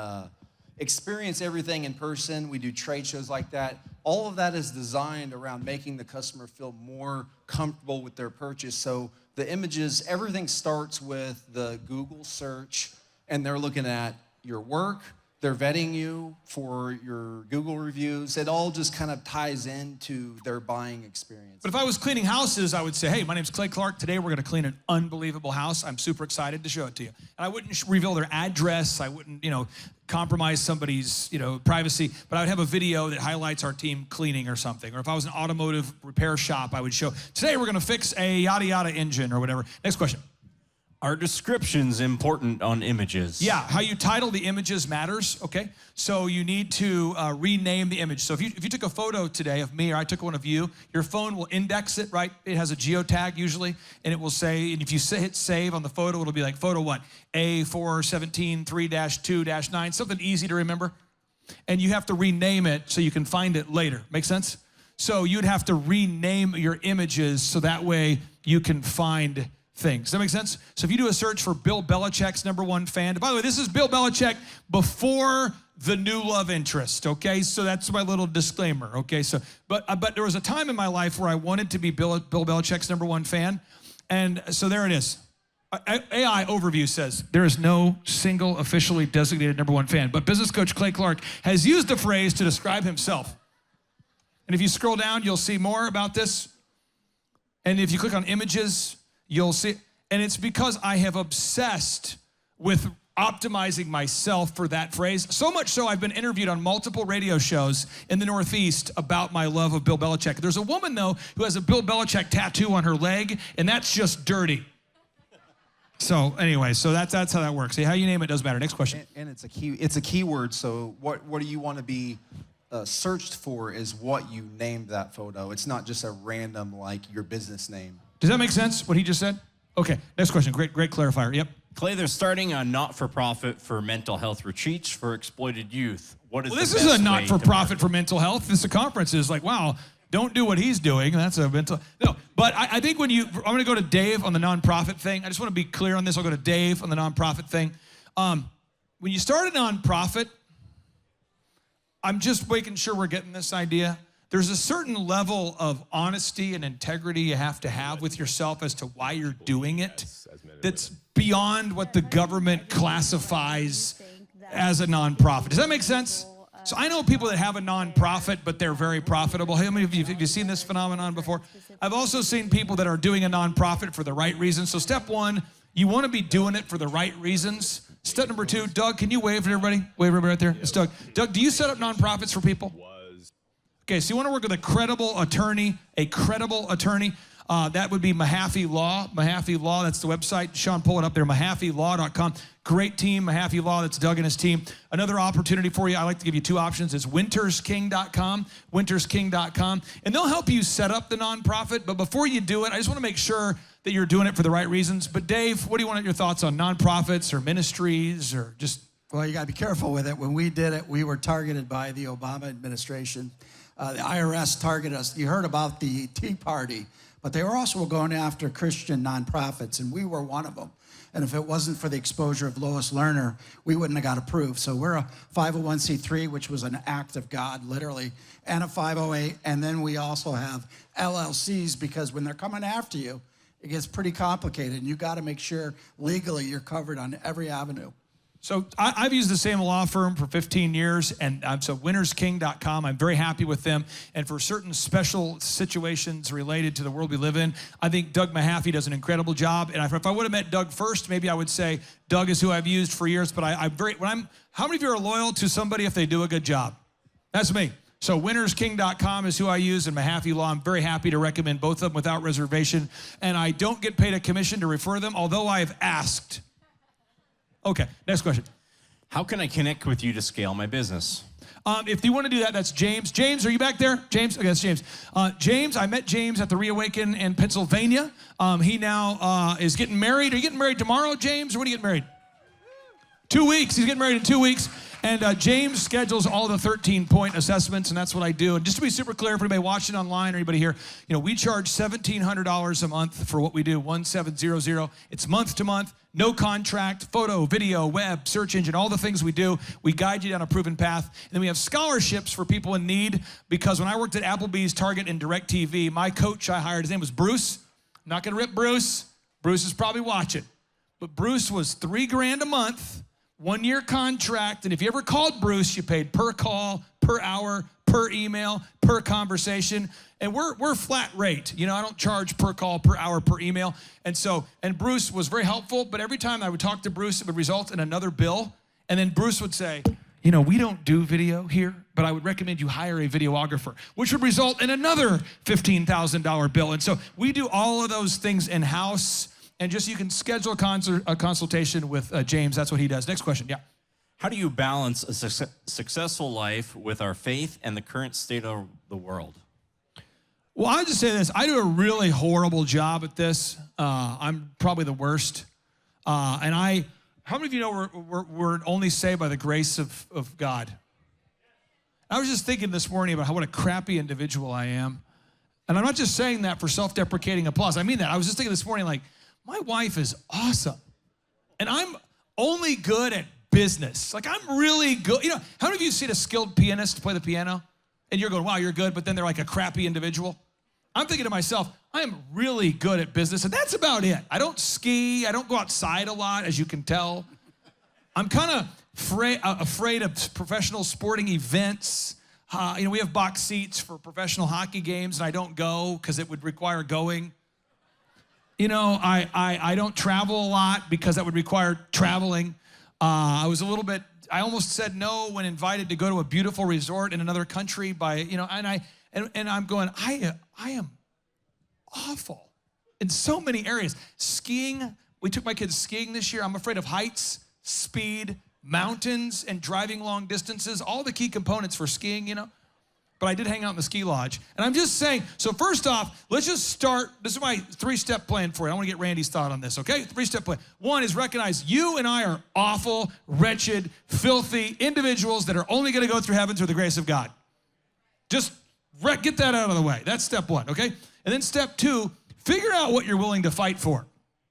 experience everything in person. We do trade shows like that. All of that is designed around making the customer feel more comfortable with their purchase. So the images, everything starts with the Google search, and they're looking at your work. They're vetting you for your Google reviews. It all just kind of ties into their buying experience. But if I was cleaning houses, I would say, hey, my name's Clay Clark. Today we're going to clean an unbelievable house. I'm super excited to show it to you. And I wouldn't reveal their address. I wouldn't, compromise somebody's, privacy. But I would have a video that highlights our team cleaning or something. Or if I was an automotive repair shop, I would show, today we're going to fix a yada yada engine or whatever. Next question. Are descriptions important on images? Yeah, how you title the images matters, okay? So you need to rename the image. So if you took a photo today of me or I took one of you, your phone will index it, right? It has a geotag usually, and it will say, and if you hit save on the photo, it'll be like photo what? A417-3-2-9, something easy to remember. And you have to rename it so you can find it later. Make sense? So you'd have to rename your images so that way you can find things. Does that make sense? So if you do a search for Bill Belichick's #1 fan, by the way, this is Bill Belichick before the new love interest, okay? So that's my little disclaimer, okay? So, but there was a time in my life where I wanted to be Bill Belichick's #1 fan, and so there it is. AI overview says there is no single officially designated #1 fan, but business coach Clay Clark has used the phrase to describe himself. And if you scroll down, you'll see more about this. And if you click on images, you'll see, and it's because I have obsessed with optimizing myself for that phrase. So much so I've been interviewed on multiple radio shows in the Northeast about my love of Bill Belichick. There's a woman, though, who has a Bill Belichick tattoo on her leg, and that's just dirty. So anyway, so that's how that works. See, how you name it doesn't matter. Next question. And it's a keyword, so what do you want to be searched for is what you named that photo. It's not just a random, like, your business name. Does that make sense, what he just said? Okay, next question. Great clarifier. Yep. Clay, they're starting a not-for-profit for mental health retreats for exploited youth. What is this is a not-for-profit for mental health. This is a conference. Is like, wow, don't do what he's doing. That's a mental... No, but I think when I'm going to go to Dave on the nonprofit thing. I just want to be clear on this. I'll go to Dave on the nonprofit thing. When you start a nonprofit, I'm just making sure we're getting this idea. There's a certain level of honesty and integrity you have to have with yourself as to why you're doing it that's beyond what the government classifies as a nonprofit. Does that make sense? So I know people that have a nonprofit, but they're very profitable. How many of you have you seen this phenomenon before? I've also seen people that are doing a nonprofit for the right reasons. So step one, you want to be doing it for the right reasons. Step number two, Doug, can you wave to everybody? Wave everybody right there. It's Doug. Doug, do you set up nonprofits for people? Okay, so you want to work with a credible attorney. That would be Mahaffey Law. Mahaffey Law, that's the website. Sean, pull it up there, mahaffeylaw.com. Great team, Mahaffey Law. That's Doug and his team. Another opportunity for you, I like to give you two options. It's wintersking.com, wintersking.com. And they'll help you set up the nonprofit. But before you do it, I just want to make sure that you're doing it for the right reasons. But Dave, what do you want your thoughts on nonprofits or ministries or just... Well, you got to be careful with it. When we did it, we were targeted by the Obama administration. The IRS targeted us. You heard about the Tea Party, but they were also going after Christian nonprofits, and we were one of them. And if it wasn't for the exposure of Lois Lerner, we wouldn't have got approved. So we're a 501c3, which was an act of God, literally, and a 508. And then we also have LLCs, because when they're coming after you, it gets pretty complicated. And you got to make sure legally you're covered on every avenue. So I've used the same law firm for 15 years, and so wintersking.com, I'm very happy with them. And for certain special situations related to the world we live in, I think Doug Mahaffey does an incredible job. And if I would have met Doug first, maybe I would say Doug is who I've used for years. But how many of you are loyal to somebody if they do a good job? That's me. So wintersking.com is who I use, and Mahaffey Law. I'm very happy to recommend both of them without reservation. And I don't get paid a commission to refer them, although I've asked. Okay, next question. How can I connect with you to scale my business? If you want to do that, that's James. James, are you back there? James? Okay, that's James. James, I met James at the Reawaken in Pennsylvania. He now is getting married. Are you getting married tomorrow, James, or when are you getting married? 2 weeks. He's getting married in 2 weeks. And James schedules all the 13-point assessments, and that's what I do. And just to be super clear, for anybody watching online or anybody here, we charge $1,700 a month for what we do, 1700. It's month to month, no contract, photo, video, web, search engine, all the things we do. We guide you down a proven path. And then we have scholarships for people in need, because when I worked at Applebee's, Target, and DirecTV, my coach I hired, his name was Bruce. I'm not going to rip Bruce. Bruce is probably watching. But Bruce was $3,000 a month. 1-year contract, and if you ever called Bruce, you paid per call, per hour, per email, per conversation, and we're flat rate. I don't charge per call, per hour, per email, and Bruce was very helpful, but every time I would talk to Bruce, it would result in another bill, and then Bruce would say, we don't do video here, but I would recommend you hire a videographer, which would result in another $15,000 bill, and so we do all of those things in-house. And just you can schedule a consultation with James. That's what he does. Next question, yeah. How do you balance a successful life with our faith and the current state of the world? Well, I'll just say this. I do a really horrible job at this. I'm probably the worst. How many of you know we're only saved by the grace of God? I was just thinking this morning about what a crappy individual I am. And I'm not just saying that for self-deprecating applause. I mean that. I was just thinking this morning, my wife is awesome, and I'm only good at business. I'm really good. How many of you have seen a skilled pianist play the piano, and you're going, wow, you're good, but then they're like a crappy individual? I'm thinking to myself, I am really good at business, and that's about it. I don't ski. I don't go outside a lot, as you can tell. I'm kind of afraid of professional sporting events. We have box seats for professional hockey games, and I don't go because it would require going. I don't travel a lot because that would require traveling. I almost said no when invited to go to a beautiful resort in another country and I'm going, I am awful in so many areas. Skiing, we took my kids skiing this year. I'm afraid of heights, speed, mountains, and driving long distances, all the key components for skiing, But I did hang out in the ski lodge. And I'm just saying, so first off, let's just start. This is my 3-step plan for you. I want to get Randy's thought on this, okay? 3-step plan. One is recognize you and I are awful, wretched, filthy individuals that are only going to go through heaven through the grace of God. Just get that out of the way. That's step one, okay? And then step two, figure out what you're willing to fight for.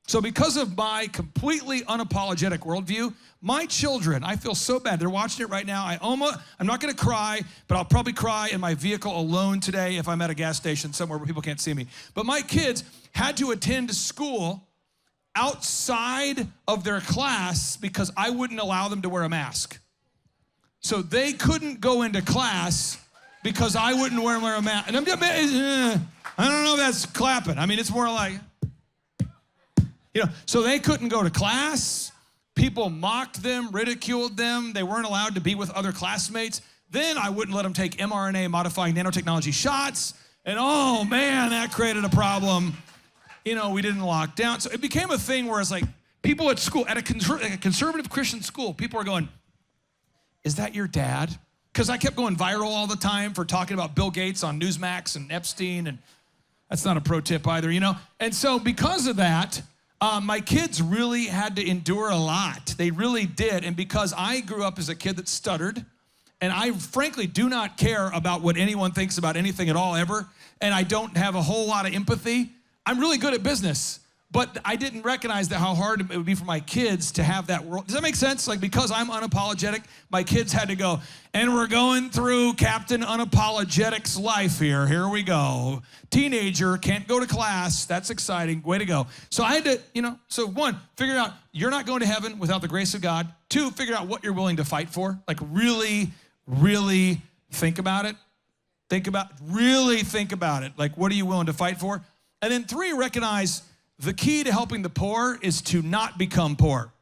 So because of my completely unapologetic worldview, my children, I feel so bad. They're watching it right now. I'm not going to cry, but I'll probably cry in my vehicle alone today if I'm at a gas station somewhere where people can't see me. But my kids had to attend school outside of their class because I wouldn't allow them to wear a mask. So they couldn't go into class because I wouldn't wear a mask. And I don't know if that's clapping. I mean, it's more like... so they couldn't go to class. People mocked them, ridiculed them. They weren't allowed to be with other classmates. Then I wouldn't let them take mRNA modifying nanotechnology shots. And oh man, that created a problem. we didn't lock down. So it became a thing where it's like people at school, at a conservative Christian school, people are going, is that your dad? Because I kept going viral all the time for talking about Bill Gates on Newsmax and Epstein, and that's not a pro tip either, And so because of that, my kids really had to endure a lot. They really did. And because I grew up as a kid that stuttered, and I frankly do not care about what anyone thinks about anything at all ever, and I don't have a whole lot of empathy, I'm really good at business. But I didn't recognize how hard it would be for my kids to have that world. Does that make sense? Like, because I'm unapologetic, my kids had to go, and we're going through Captain Unapologetic's life here. Here we go. Teenager, can't go to class. That's exciting. Way to go. So I had to, so one, figure out you're not going to heaven without the grace of God. Two, figure out what you're willing to fight for. Like, really, really think about it. Really think about it. Like, what are you willing to fight for? And then three, recognize the key to helping the poor is to not become poor.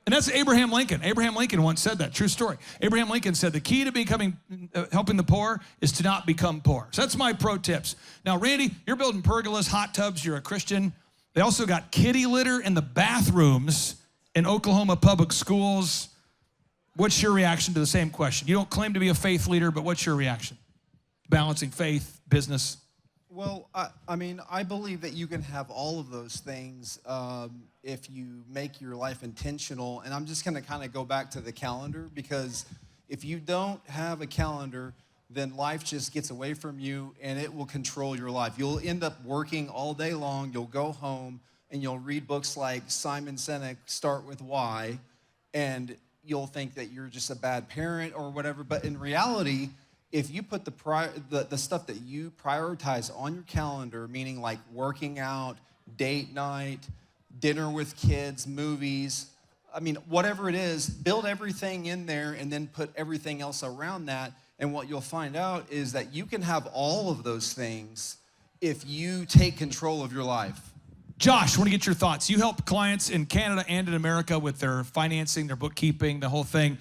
And that's Abraham Lincoln. Abraham Lincoln once said that, true story. Abraham Lincoln said the key to helping the poor is to not become poor. So that's my pro tips. Now, Randy, you're building pergolas, hot tubs, you're a Christian. They also got kitty litter in the bathrooms in Oklahoma public schools. What's your reaction to the same question? You don't claim to be a faith leader, but what's your reaction? Balancing faith, business. Well, I believe that you can have all of those things if you make your life intentional. And I'm just going to kind of go back to the calendar, because if you don't have a calendar, then life just gets away from you and it will control your life. You'll end up working all day long. You'll go home and you'll read books like Simon Sinek, Start With Why, and you'll think that you're just a bad parent or whatever. But in reality, if you put the stuff that you prioritize on your calendar, meaning like working out, date night, dinner with kids, movies, whatever it is, build everything in there and then put everything else around that. And what you'll find out is that you can have all of those things if you take control of your life. Josh, I want to get your thoughts. You help clients in Canada and in America with their financing, their bookkeeping, the whole thing.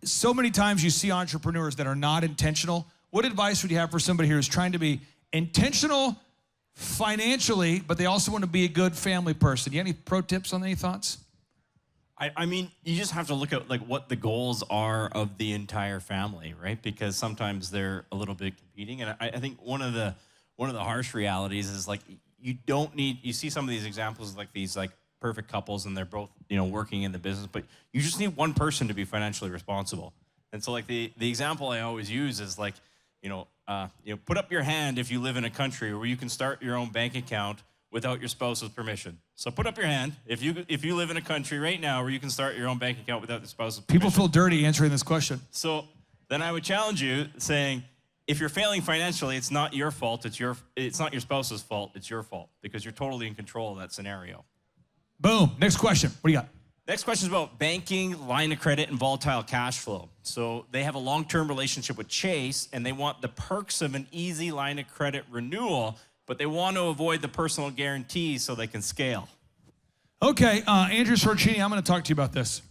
So many times you see entrepreneurs that are not intentional. What advice would you have for somebody here who's trying to be intentional financially, but they also want to be a good family person? You have any pro tips on any thoughts? You just have to look at like what the goals are of the entire family, right? Because sometimes they're a little bit competing. And I think one of the harsh realities is like you see some of these examples like these like perfect couples and they're both, working in the business, but you just need one person to be financially responsible. And so like the example I always use is like, put up your hand if you live in a country where you can start your own bank account without your spouse's permission. So put up your hand if you live in a country right now where you can start your own bank account without the spouse's permission. People feel dirty answering this question. So then I would challenge you saying, if you're failing financially, it's not your fault, it's not your spouse's fault, it's your fault, because you're totally in control of that scenario. Boom. Next question. What do you got? Next question is about banking, line of credit, and volatile cash flow. So they have a long-term relationship with Chase, and they want the perks of an easy line of credit renewal, but they want to avoid the personal guarantees so they can scale. Okay, Andrew Sorcini, I'm going to talk to you about this.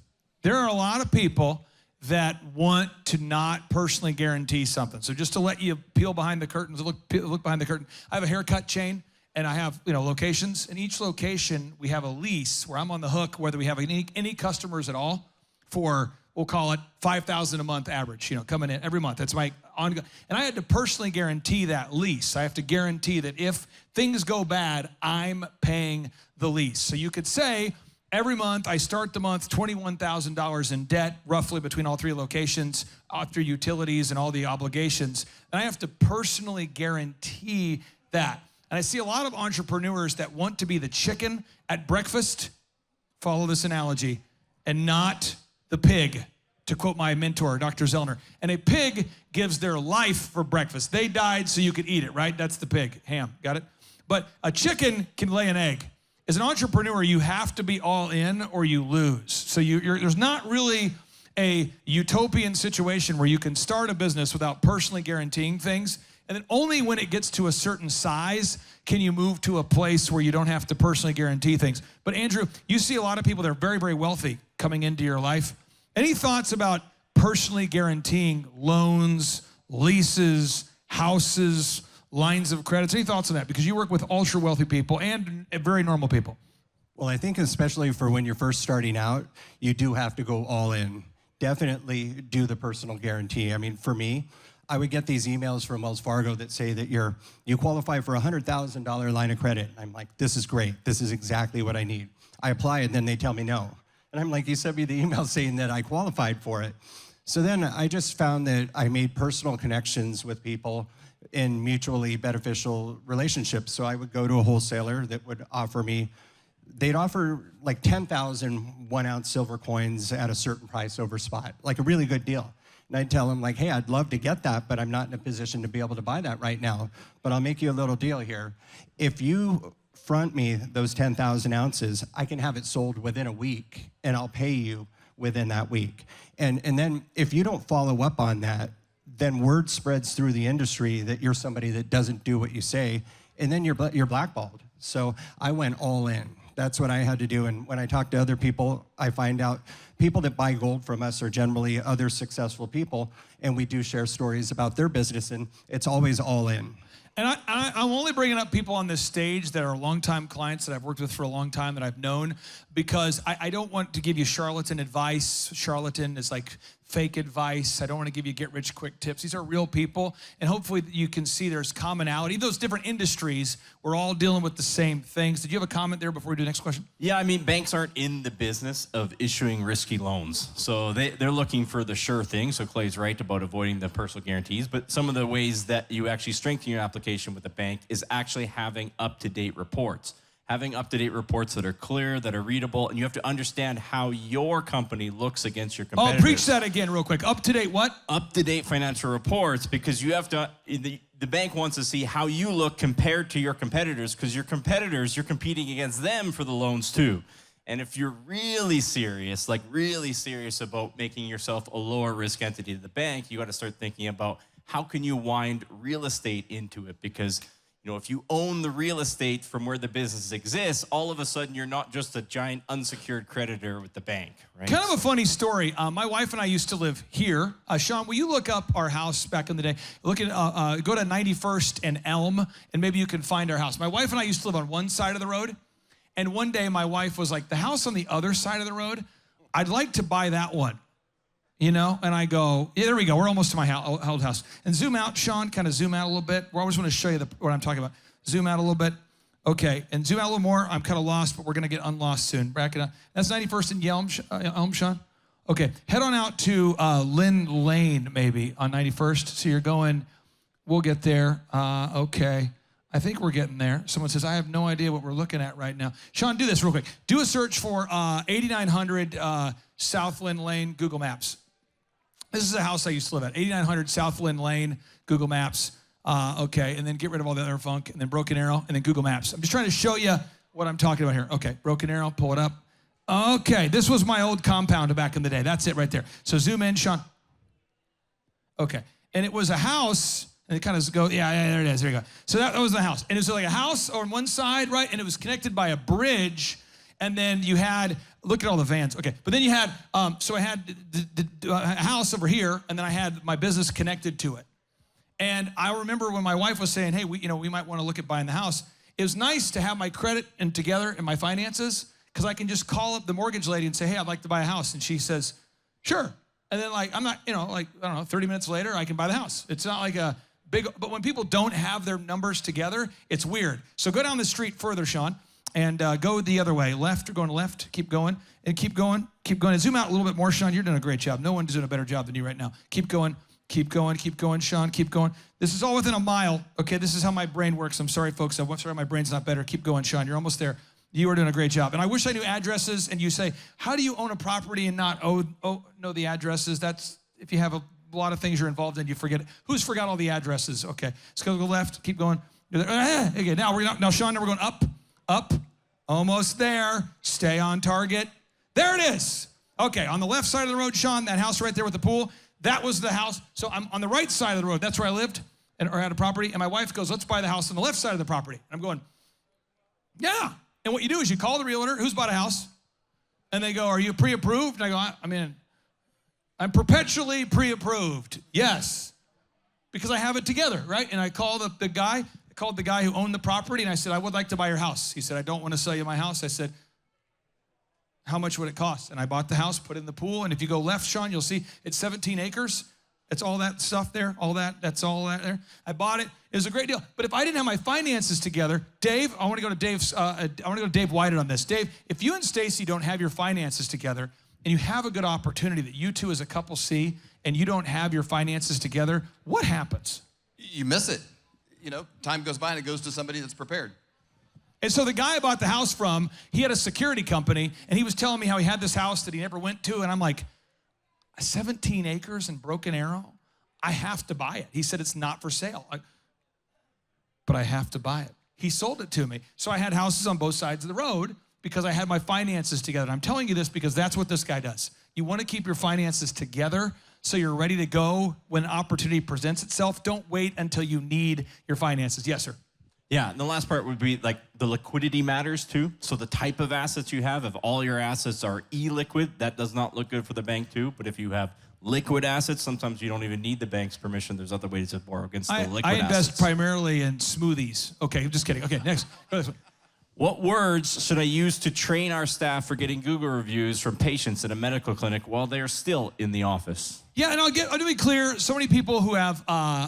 There are a lot of people that want to not personally guarantee something. So just to let you peel behind the curtains, look behind the curtain. I have a haircut chain. And I have, locations. In each location, we have a lease where I'm on the hook, whether we have any customers at all, for, we'll call it $5,000 a month average, coming in every month. That's my ongoing. And I had to personally guarantee that lease. I have to guarantee that if things go bad, I'm paying the lease. So you could say every month I start the month $21,000 in debt, roughly between all three locations, after utilities and all the obligations. And I have to personally guarantee that. And I see a lot of entrepreneurs that want to be the chicken at breakfast, follow this analogy, and not the pig, to quote my mentor, Dr. Zellner. And a pig gives their life for breakfast. They died so you could eat it, right? That's the pig, ham, got it? But a chicken can lay an egg. As an entrepreneur, you have to be all in or you lose. So there's not really a utopian situation where you can start a business without personally guaranteeing things. And then only when it gets to a certain size can you move to a place where you don't have to personally guarantee things. But Andrew, you see a lot of people that are very, very wealthy coming into your life. Any thoughts about personally guaranteeing loans, leases, houses, lines of credits. Any thoughts on that? Because you work with ultra wealthy people and very normal people. Well, I think especially for when you're first starting out, you do have to go all in. Definitely do the personal guarantee. I mean, for me, I would get these emails from Wells Fargo that say that you qualify for a $100,000 line of credit. I'm like, this is great. This is exactly what I need. I apply and then they tell me no. And I'm like, you sent me the email saying that I qualified for it. So then I just found that I made personal connections with people in mutually beneficial relationships. So I would go to a wholesaler that would offer me, they'd offer like 10,000 1-ounce silver coins at a certain price over spot, like a really good deal. And I'd tell them like, hey, I'd love to get that, but I'm not in a position to be able to buy that right now. But I'll make you a little deal here. If you front me those 10,000 ounces, I can have it sold within a week, and I'll pay you within that week. And then if you don't follow up on that, then word spreads through the industry that you're somebody that doesn't do what you say, and then you're blackballed. So I went all in. That's what I had to do. And when I talk to other people, I find out people that buy gold from us are generally other successful people, and we do share stories about their business, and it's always all in. And I'm only bringing up people on this stage that are longtime clients that I've worked with for a long time that I've known, because I don't want to give you charlatan advice. Charlatan is like fake advice. I don't want to give you get-rich-quick tips. These are real people, and hopefully you can see there's commonality. Those different industries, we're all dealing with the same things. Did you have a comment there before we do the next question? Yeah, I mean, banks aren't in the business of issuing risky loans. So they're looking for the sure thing. So Clay's right about avoiding the personal guarantees. But some of the ways that you actually strengthen your application with the bank is actually having up-to-date reports. Having up-to-date reports that are clear, that are readable, and you have to understand how your company looks against your competitors. Oh, preach that again real quick. Up-to-date what? Up-to-date financial reports, because you have to, the bank wants to see how you look compared to your competitors, because your competitors, you're competing against them for the loans too. And if you're really serious, like really serious about making yourself a lower risk entity to the bank, you got to start thinking about how can you wind real estate into it, because you know, if you own the real estate from where the business exists, all of a sudden you're not just a giant unsecured creditor with the bank, right? Kind of a funny story. My wife and I used to live here. Sean, will you look up our house back in the day? Look at, go to 91st and Elm, and maybe you can find our house. My wife and I used to live on one side of the road, and one day my wife was like, the house on the other side of the road, I'd like to buy that one. You know, and I go, yeah, there we go. We're almost to my old house. And zoom out, Sean, kind of zoom out a little bit. I always want to show you what I'm talking about. Zoom out a little bit. Okay, and zoom out a little more. I'm kind of lost, but we're going to get unlost soon. Back it up. That's 91st and Elm, Sean? Okay, head on out to Lynn Lane, maybe, on 91st. So you're going, we'll get there. Okay, I think we're getting there. Someone says, I have no idea what we're looking at right now. Sean, do this real quick. Do a search for 8900 South Lynn Lane, Google Maps. This is a house I used to live at, 8900 South Lynn Lane, Google Maps. Okay, and then get rid of all the other funk, and then Broken Arrow, and then Google Maps. I'm just trying to show you what I'm talking about here. Okay, Broken Arrow, pull it up. Okay, this was my old compound back in the day. That's it right there. So zoom in, Sean. Okay, and it was a house, and it kind of goes, yeah, there it is, there you go. So that was the house. And it was like a house on one side, right, and it was connected by a bridge, and then you had, look at all the vans. Okay, but then you had, so I had the house over here, and then I had my business connected to it. And I remember when my wife was saying, hey, we might want to look at buying the house. It was nice to have my credit and together and my finances, because I can just call up the mortgage lady and say, hey, I'd like to buy a house. And she says, sure. And then I'm not, I don't know, 30 minutes later, I can buy the house. It's not like a big, but when people don't have their numbers together, it's weird. So go down the street further, Sean. And go the other way, left, or going left, keep going, and keep going, keep going. And zoom out a little bit more, Sean. You're doing a great job. No one's doing a better job than you right now. Keep going, keep going, keep going, Sean, keep going. This is all within a mile, okay? This is how my brain works. I'm sorry, folks. I'm sorry my brain's not better. Keep going, Sean. You're almost there. You are doing a great job. And I wish I knew addresses, and you say, how do you own a property and not know the addresses? That's, if you have a lot of things you're involved in, you forget it. Who's forgot all the addresses? Okay, let's go left, keep going. Okay, now, Sean, now we're going up. Almost there. Stay on target. There it is. Okay, on the left side of the road, Sean, that house right there with the pool, that was the house. So I'm on the right side of the road. That's where I lived or had a property. And my wife goes, let's buy the house on the left side of the property. And I'm going, yeah. And what you do is you call the realtor, who's bought a house, and they go, are you pre-approved? And I go, I'm perpetually pre-approved. Yes. because I have it together, right? And I called the guy who owned the property, and I said, I would like to buy your house. He said, I don't want to sell you my house. I said, how much would it cost? And I bought the house, put it in the pool, and if you go left, Sean, you'll see it's 17 acres. It's all that stuff there, that's all that there. I bought it. It was a great deal. But if I didn't have my finances together, Dave, I want to go to Dave Whited on this. Dave, if you and Stacy don't have your finances together and you have a good opportunity that you two as a couple see and you don't have your finances together, what happens? You miss it. Time goes by and it goes to somebody that's prepared. And so the guy I bought the house from, he had a security company, and he was telling me how he had this house that he never went to, and I'm like, 17 acres in Broken Arrow? I have to buy it. He said it's not for sale. But I have to buy it. He sold it to me. So I had houses on both sides of the road because I had my finances together. And I'm telling you this because that's what this guy does. You want to keep your finances together so you're ready to go when opportunity presents itself. Don't wait until you need your finances. Yes, sir. Yeah, and the last part would be like the liquidity matters too. So the type of assets you have, if all your assets are illiquid, that does not look good for the bank too. But if you have liquid assets, sometimes you don't even need the bank's permission. There's other ways to borrow against the liquid assets. I invest primarily in smoothies. Okay, I'm just kidding. Okay, next. Go this way. What words should I use to train our staff for getting Google reviews from patients in a medical clinic while they're still in the office? Yeah, and I'll be clear. So many people who have,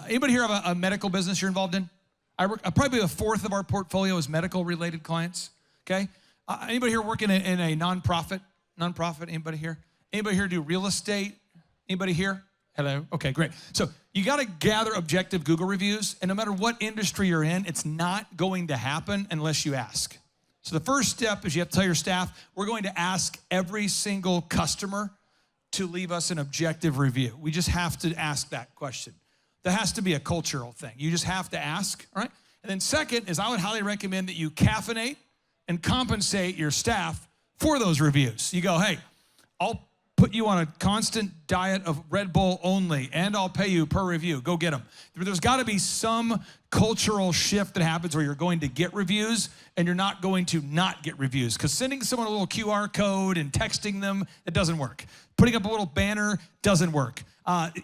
anybody here have a medical business you're involved in? Probably a fourth of our portfolio is medical-related clients, okay? Anybody here working in a nonprofit? Nonprofit, anybody here? Anybody here do real estate? Anybody here? Hello, okay, great. So you gotta gather objective Google reviews, and no matter what industry you're in, it's not going to happen unless you ask. So the first step is you have to tell your staff, we're going to ask every single customer to leave us an objective review. We just have to ask that question. That has to be a cultural thing. You just have to ask, all right? And then second is I would highly recommend that you caffeinate and compensate your staff for those reviews. You go, hey, I'll put you on a constant diet of Red Bull only, and I'll pay you per review. Go get them. There's got to be some cultural shift that happens where you're going to get reviews and you're not going to not get reviews. Because sending someone a little QR code and texting them, it doesn't work. Putting up a little banner doesn't work.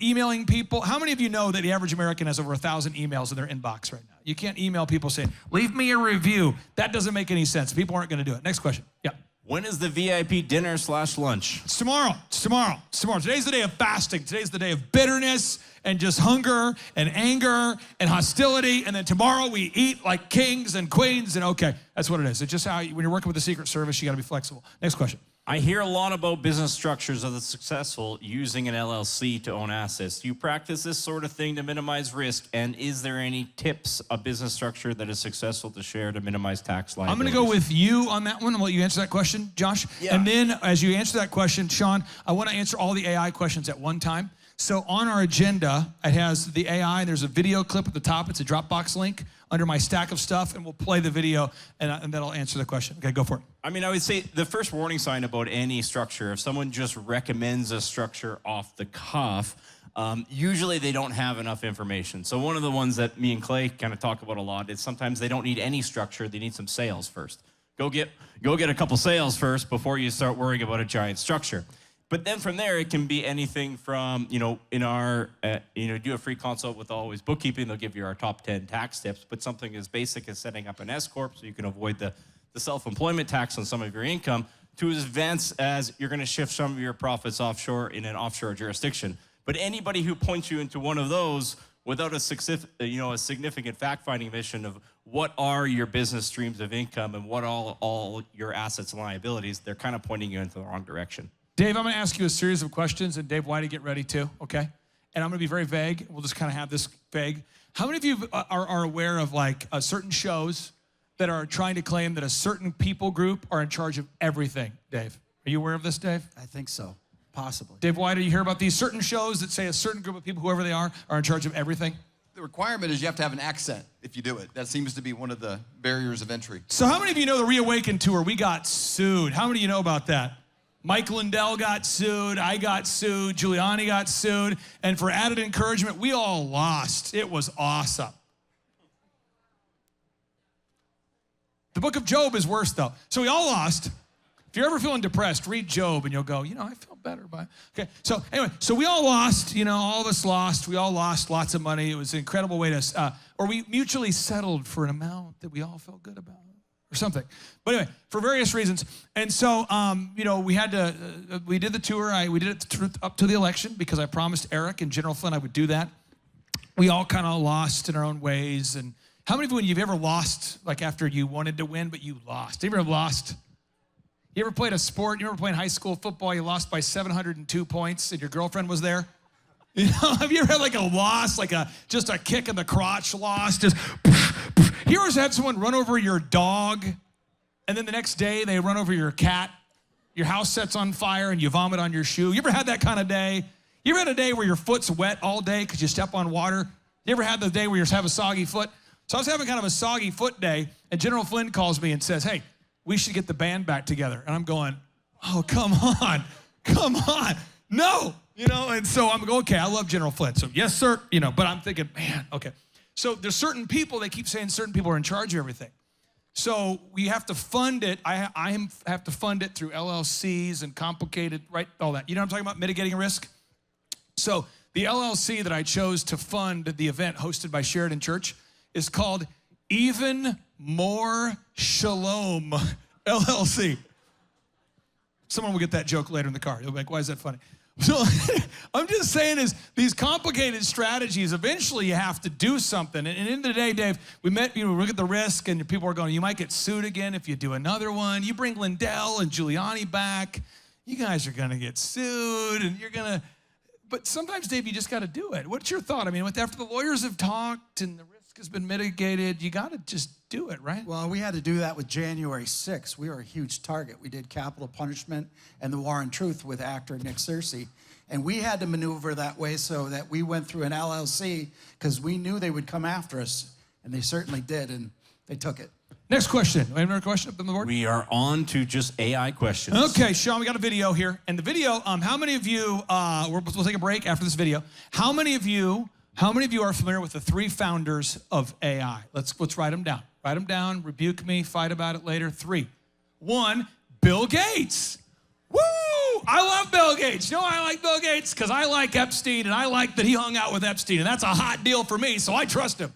Emailing people. How many of you know that the average American has over 1,000 emails in their inbox right now? You can't email people saying, leave me a review. That doesn't make any sense. People aren't going to do it. Next question. Yeah. When is the VIP dinner/lunch? It's tomorrow. It's tomorrow. It's tomorrow. Today's the day of fasting. Today's the day of bitterness and just hunger and anger and hostility. And then tomorrow we eat like kings and queens. And okay, that's what it is. It's just how when you're working with the Secret Service, you got to be flexible. Next question. I hear a lot about business structures of the successful using an LLC to own assets. Do you practice this sort of thing to minimize risk? And is there any tips a business structure that is successful to share to minimize tax liabilities? I'm going to go with you on that one and let you answer that question, Josh. Yeah. And then as you answer that question, Sean, I want to answer all the AI questions at one time. So on our agenda, it has the AI. There's a video clip at the top. It's a Dropbox link under my stack of stuff, and we'll play the video, and then I'll answer the question. Okay, go for it. I mean, I would say the first warning sign about any structure, if someone just recommends a structure off the cuff, usually they don't have enough information. So one of the ones that me and Clay kind of talk about a lot is sometimes they don't need any structure, they need some sales first. Go get a couple sales first before you start worrying about a giant structure. But then from there, it can be anything from, in our, do a free consult with Always Bookkeeping. They'll give you our top 10 tax tips, but something as basic as setting up an S-Corp so you can avoid the self-employment tax on some of your income, to as advanced as you're going to shift some of your profits offshore in an offshore jurisdiction. But anybody who points you into one of those without a significant fact-finding mission of what are your business streams of income and what all your assets and liabilities, they're kind of pointing you into the wrong direction. Dave, I'm going to ask you a series of questions, and Dave Whitey, get ready too, okay? And I'm going to be very vague. We'll just kind of have this vague. How many of you are aware of like certain shows that are trying to claim that a certain people group are in charge of everything, Dave? Are you aware of this, Dave? I think so, possibly. Dave Whitey, you hear about these certain shows that say a certain group of people, whoever they are in charge of everything? The requirement is you have to have an accent if you do it. That seems to be one of the barriers of entry. So how many of you know the Reawaken tour? We got sued. How many of you know about that? Mike Lindell got sued, I got sued, Giuliani got sued, and for added encouragement, we all lost. It was awesome. The book of Job is worse though. So we all lost. If you're ever feeling depressed, read Job and you'll go, I feel better by. Okay, so anyway, so we all lost, all of us lost. We all lost lots of money. It was an incredible way to, or we mutually settled for an amount that we all felt good about or something. But anyway, for various reasons. And so, we had to, we did the tour. We did it up to the election because I promised Eric and General Flynn I would do that. We all kind of lost in our own ways. And how many of you, when you've ever lost, like after you wanted to win, but you lost? You ever lost? You ever played a sport? You ever played high school football? You lost by 702 points and your girlfriend was there? Have you ever had like a loss, like just a kick in the crotch loss? Just, you ever had someone run over your dog and then the next day they run over your cat? Your house sets on fire and you vomit on your shoe. You ever had that kind of day? You ever had a day where your foot's wet all day because you step on water? You ever had the day where you have a soggy foot? So I was having kind of a soggy foot day, and General Flynn calls me and says, hey, we should get the band back together. And I'm going, oh, come on, no. And so I'm going, okay, I love General Flynn. So yes, sir, but I'm thinking, man, okay. So there's certain people, they keep saying certain people are in charge of everything. So we have to fund it. I have to fund it through LLCs and complicated, right, all that. You know what I'm talking about, mitigating risk? So the LLC that I chose to fund the event hosted by Sheridan Church is called Even More Shalom LLC. Someone will get that joke later in the car. You'll be like, why is that funny? So I'm just saying is these complicated strategies, eventually you have to do something. And at the end of the day, Dave, we look at the risk and people are going, you might get sued again if you do another one. You bring Lindell and Giuliani back, you guys are gonna get sued and you're gonna, but sometimes, Dave, you just gotta do it. What's your thought? I mean, after the lawyers have talked and the risk has been mitigated, you gotta just do it, right? Well, we had to do that with January 6th. We were a huge target. We did Capital Punishment and The War on Truth with actor Nick Searcy. And we had to maneuver that way so that we went through an LLC because we knew they would come after us. And they certainly did, and they took it. Next question. Another question up on the board? We are on to just AI questions. Okay, Sean, we got a video here. And the video, how many of you, we'll take a break after this video. How many of you are familiar with the 3 founders of AI? Let's write them down. Write them down, rebuke me, fight about it later. 3. 1, Bill Gates. Woo! I love Bill Gates. You know why I like Bill Gates? Because I like Epstein, and I like that he hung out with Epstein, and that's a hot deal for me, so I trust him.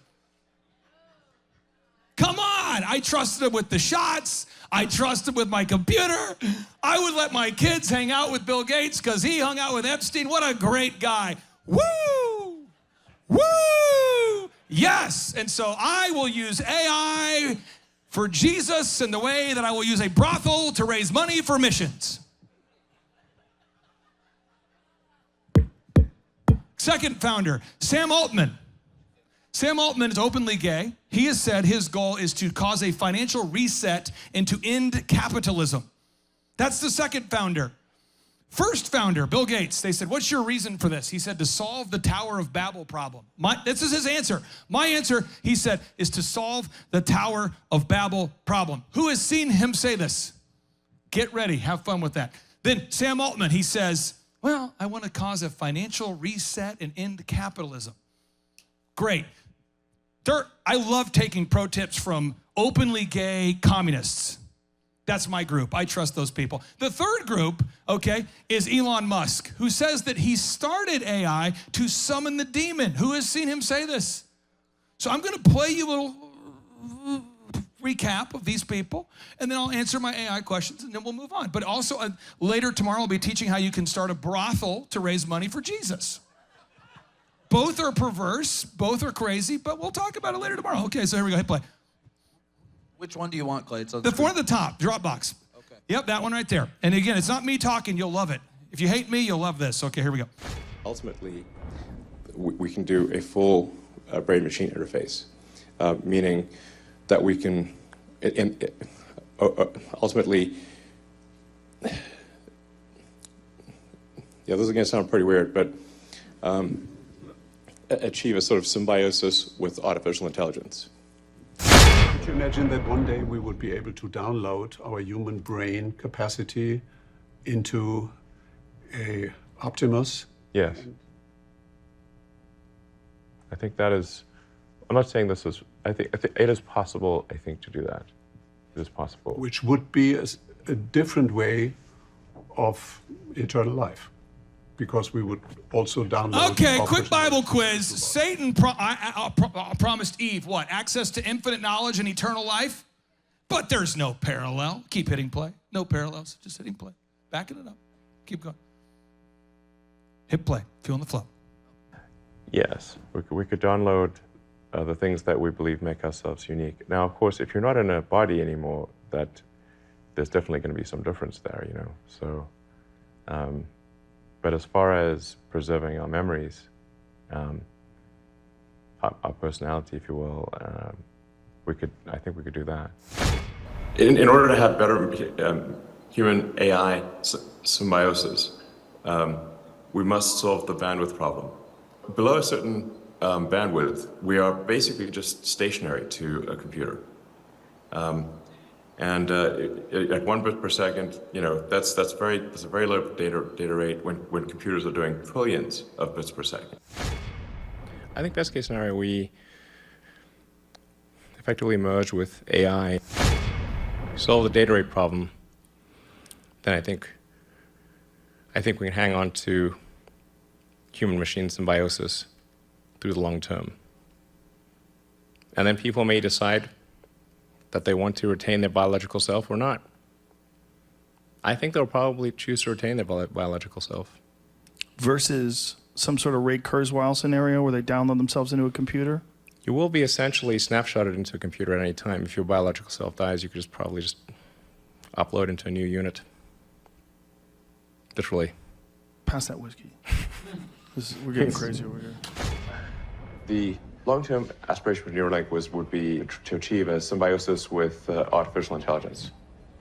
Come on, I trusted him with the shots. I trust him with my computer. I would let my kids hang out with Bill Gates because he hung out with Epstein. What a great guy. Woo! Woo! Yes, and so I will use AI for Jesus in the way that I will use a brothel to raise money for missions. Second founder, Sam Altman. Sam Altman is openly gay. He has said his goal is to cause a financial reset and to end capitalism. That's the second founder. First founder, Bill Gates, they said, what's your reason for this? He said, to solve the Tower of Babel problem. This is his answer. My answer, he said, is to solve the Tower of Babel problem. Who has seen him say this? Get ready, have fun with that. Then Sam Altman, he says, well, I want to cause a financial reset and end capitalism. Great. Third, I love taking pro tips from openly gay communists. That's my group. I trust those people. The third group, okay, is Elon Musk, who says that he started AI to summon the demon. Who has seen him say this? So I'm going to play you a little recap of these people, and then I'll answer my AI questions, and then we'll move on. But also, later tomorrow, I'll be teaching how you can start a brothel to raise money for Jesus. Both are perverse, both are crazy, but we'll talk about it later tomorrow. Okay, so here we go, hit play. Which one do you want, Clay? The one at the top, Dropbox. Okay. Yep, that one right there. And again, it's not me talking, you'll love it. If you hate me, you'll love this. Okay, here we go. Ultimately, we can do a full brain-machine interface, meaning that we can, ultimately, yeah, this is going to sound pretty weird, but achieve a sort of symbiosis with artificial intelligence. Could you imagine that one day we would be able to download our human brain capacity into a Optimus? Yes. I think that is, I'm not saying this is, I think it is possible, I think, to do that. It is possible. Which would be a different way of eternal life, because we would also download. Okay, quick operational Bible quiz. Satan promised Eve what? Access to infinite knowledge and eternal life? But there's no parallel. Keep hitting play. No parallels. Just hitting play. Backing it up. Keep going. Hit play. Feeling the flow. Yes, we could download the things that we believe make ourselves unique. Now, of course, if you're not in a body anymore, there's definitely going to be some difference there, you know. So, but as far as preserving our memories, our personality, if you will, I think we could do that. In order to have better human AI symbiosis, we must solve the bandwidth problem. Below a certain bandwidth, we are basically just stationary to a computer. And at 1 bit per second, you know, that's a very low data rate when computers are doing trillions of bits per second. I think best case scenario, we effectively merge with AI, solve the data rate problem, then I think we can hang on to human-machine symbiosis through the long term. And then people may decide that they want to retain their biological self or not. I think they'll probably choose to retain their biological self. Versus some sort of Ray Kurzweil scenario where they download themselves into a computer? You will be essentially snapshotted into a computer at any time. If your biological self dies, you could probably just upload into a new unit. Literally. Pass that whiskey. We're getting crazy over here. The long-term aspiration for Neuralink would be to achieve a symbiosis with artificial intelligence.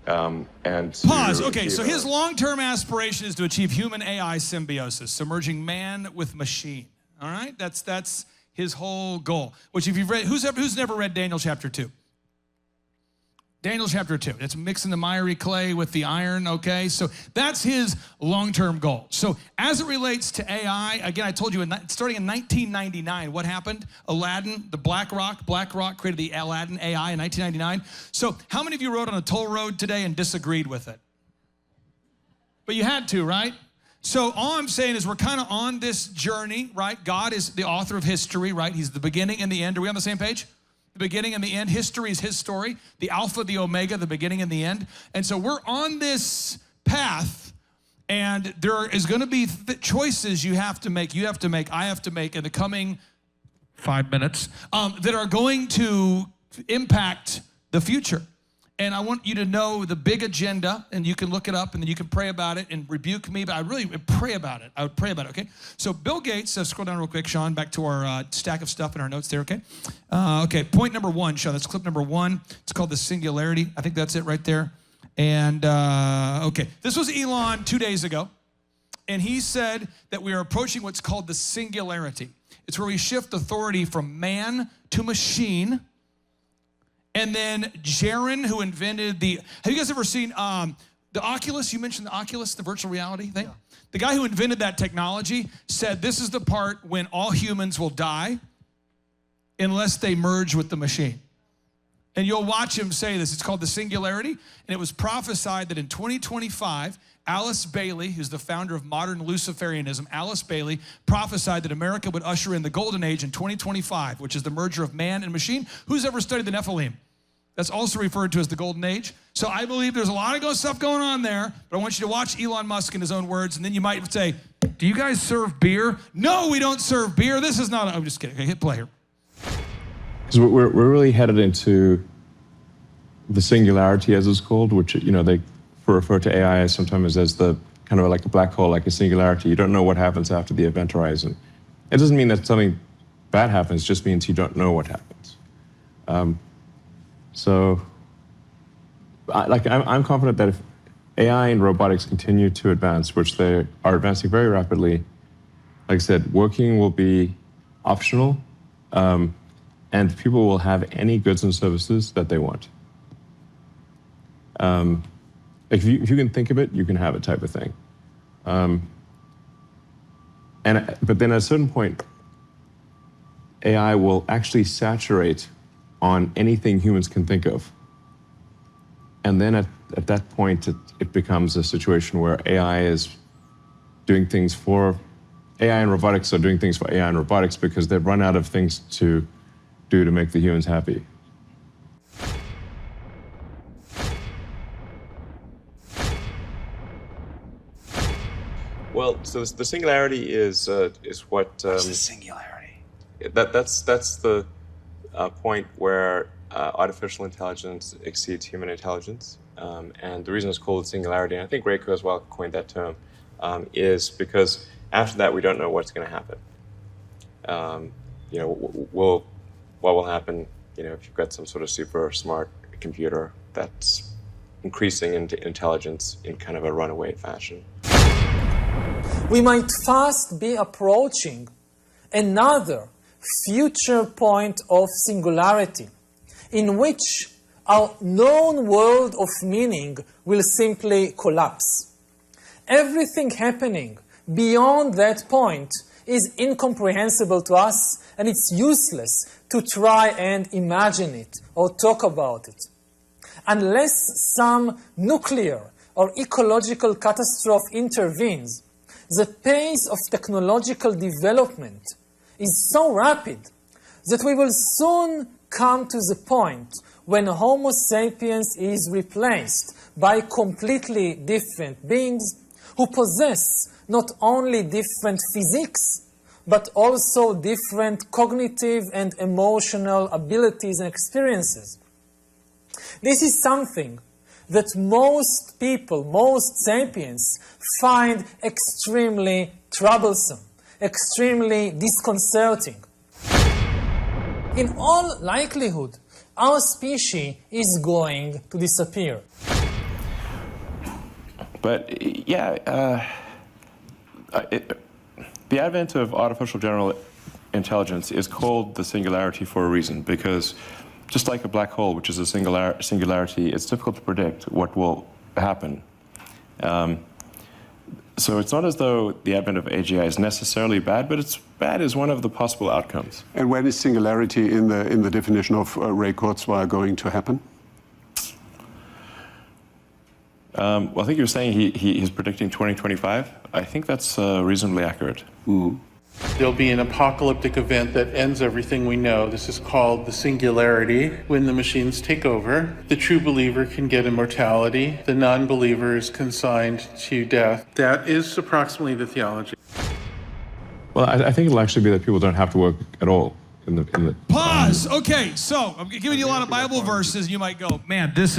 Pause. Okay, so his long-term aspiration is to achieve human-AI symbiosis, so merging man with machine. All right, that's his whole goal. Which, if you've read, who's never read Daniel chapter 2? Daniel chapter 2. It's mixing the miry clay with the iron, okay? So that's his long-term goal. So as it relates to AI, again, I told you, starting in 1999, what happened? Aladdin, the BlackRock created the Aladdin AI in 1999. So how many of you rode on a toll road today and disagreed with it? But you had to, right? So all I'm saying is we're kind of on this journey, right? God is the author of history, right? He's the beginning and the end. Are we on the same page? The beginning and the end. History is his story. The Alpha, the Omega, the beginning and the end. And so we're on this path, and there is going to be choices you have to make, I have to make in the coming 5 minutes that are going to impact the future. And I want you to know the big agenda, and you can look it up, and then you can pray about it and rebuke me, but I really pray about it. I would pray about it, okay? So Bill Gates, scroll down real quick, Sean, back to our stack of stuff in our notes there, okay? Okay, point number 1, Sean, that's clip number 1. It's called the singularity. I think that's it right there. And, okay, this was Elon 2 days ago, and he said that we are approaching what's called the singularity. It's where we shift authority from man to machine. And then Jaron, who invented have you guys ever seen the Oculus? You mentioned the Oculus, the virtual reality thing? Yeah. The guy who invented that technology said this is the part when all humans will die unless they merge with the machine. And you'll watch him say this. It's called the singularity. And it was prophesied that in 2025, Alice Bailey, who's the founder of modern Luciferianism, Alice Bailey prophesied that America would usher in the golden age in 2025, which is the merger of man and machine. Who's ever studied the Nephilim? That's also referred to as the golden age. So I believe there's a lot of stuff going on there, but I want you to watch Elon Musk in his own words, and then you might say, do you guys serve beer? No, we don't serve beer. This is not, I'm just kidding. Okay, hit play here. Because we're really headed into the singularity, as it's called, which, you know, they refer to AI sometimes as the kind of like a black hole, like a singularity. You don't know what happens after the event horizon. It doesn't mean that something bad happens, it just means you don't know what happens. I'm confident that if AI and robotics continue to advance, which they are advancing very rapidly, like I said, working will be optional, and people will have any goods and services that they want. If you can think of it, you can have it type of thing. But then at a certain point, AI will actually saturate on anything humans can think of. And then at that point, it becomes a situation where AI and robotics are doing things for AI and robotics because they've run out of things to do to make the humans happy. Well, so the singularity is what. What's the singularity? That's the point where artificial intelligence exceeds human intelligence, and the reason it's called singularity, and I think Reiko as well coined that term, is because after that we don't know what's going to happen. What will happen? If you've got some sort of super smart computer that's increasing into intelligence in kind of a runaway fashion. We might fast be approaching another future point of singularity, in which our known world of meaning will simply collapse. Everything happening beyond that point is incomprehensible to us, and it's useless to try and imagine it or talk about it. Unless some nuclear or ecological catastrophe intervenes, the pace of technological development is so rapid that we will soon come to the point when Homo sapiens is replaced by completely different beings who possess not only different physiques, but also different cognitive and emotional abilities and experiences. This is something that most people, most sapiens, find extremely troublesome, extremely disconcerting. In all likelihood, our species is going to disappear. But yeah, the advent of artificial general intelligence is called the singularity for a reason, because just like a black hole, which is a singularity, it's difficult to predict what will happen. So it's not as though the advent of AGI is necessarily bad, but it's bad as one of the possible outcomes. And when is singularity in the definition of Ray Kurzweil going to happen? Well, I think you were saying he's predicting 2025. I think that's reasonably accurate. There'll be an apocalyptic event that ends everything we know. This is called the singularity. When the machines take over, the true believer can get immortality. The non-believer is consigned to death. That is approximately the theology. Well, I think it'll actually be that people don't have to work at all. Pause. Okay, so I'm giving you a lot of Bible verses. You might go, man, this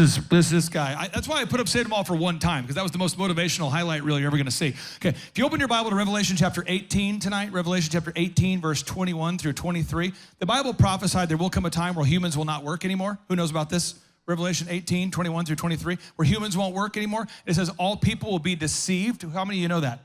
guy. That's why I put up Say Them All for one time, because that was the most motivational highlight reel you're ever going to see. Okay, if you open your Bible to Revelation chapter 18 tonight, Revelation chapter 18, verse 21 through 23, the Bible prophesied there will come a time where humans will not work anymore. Who knows about this? Revelation 18, 21 through 23, where humans won't work anymore. It says all people will be deceived. How many of you know that?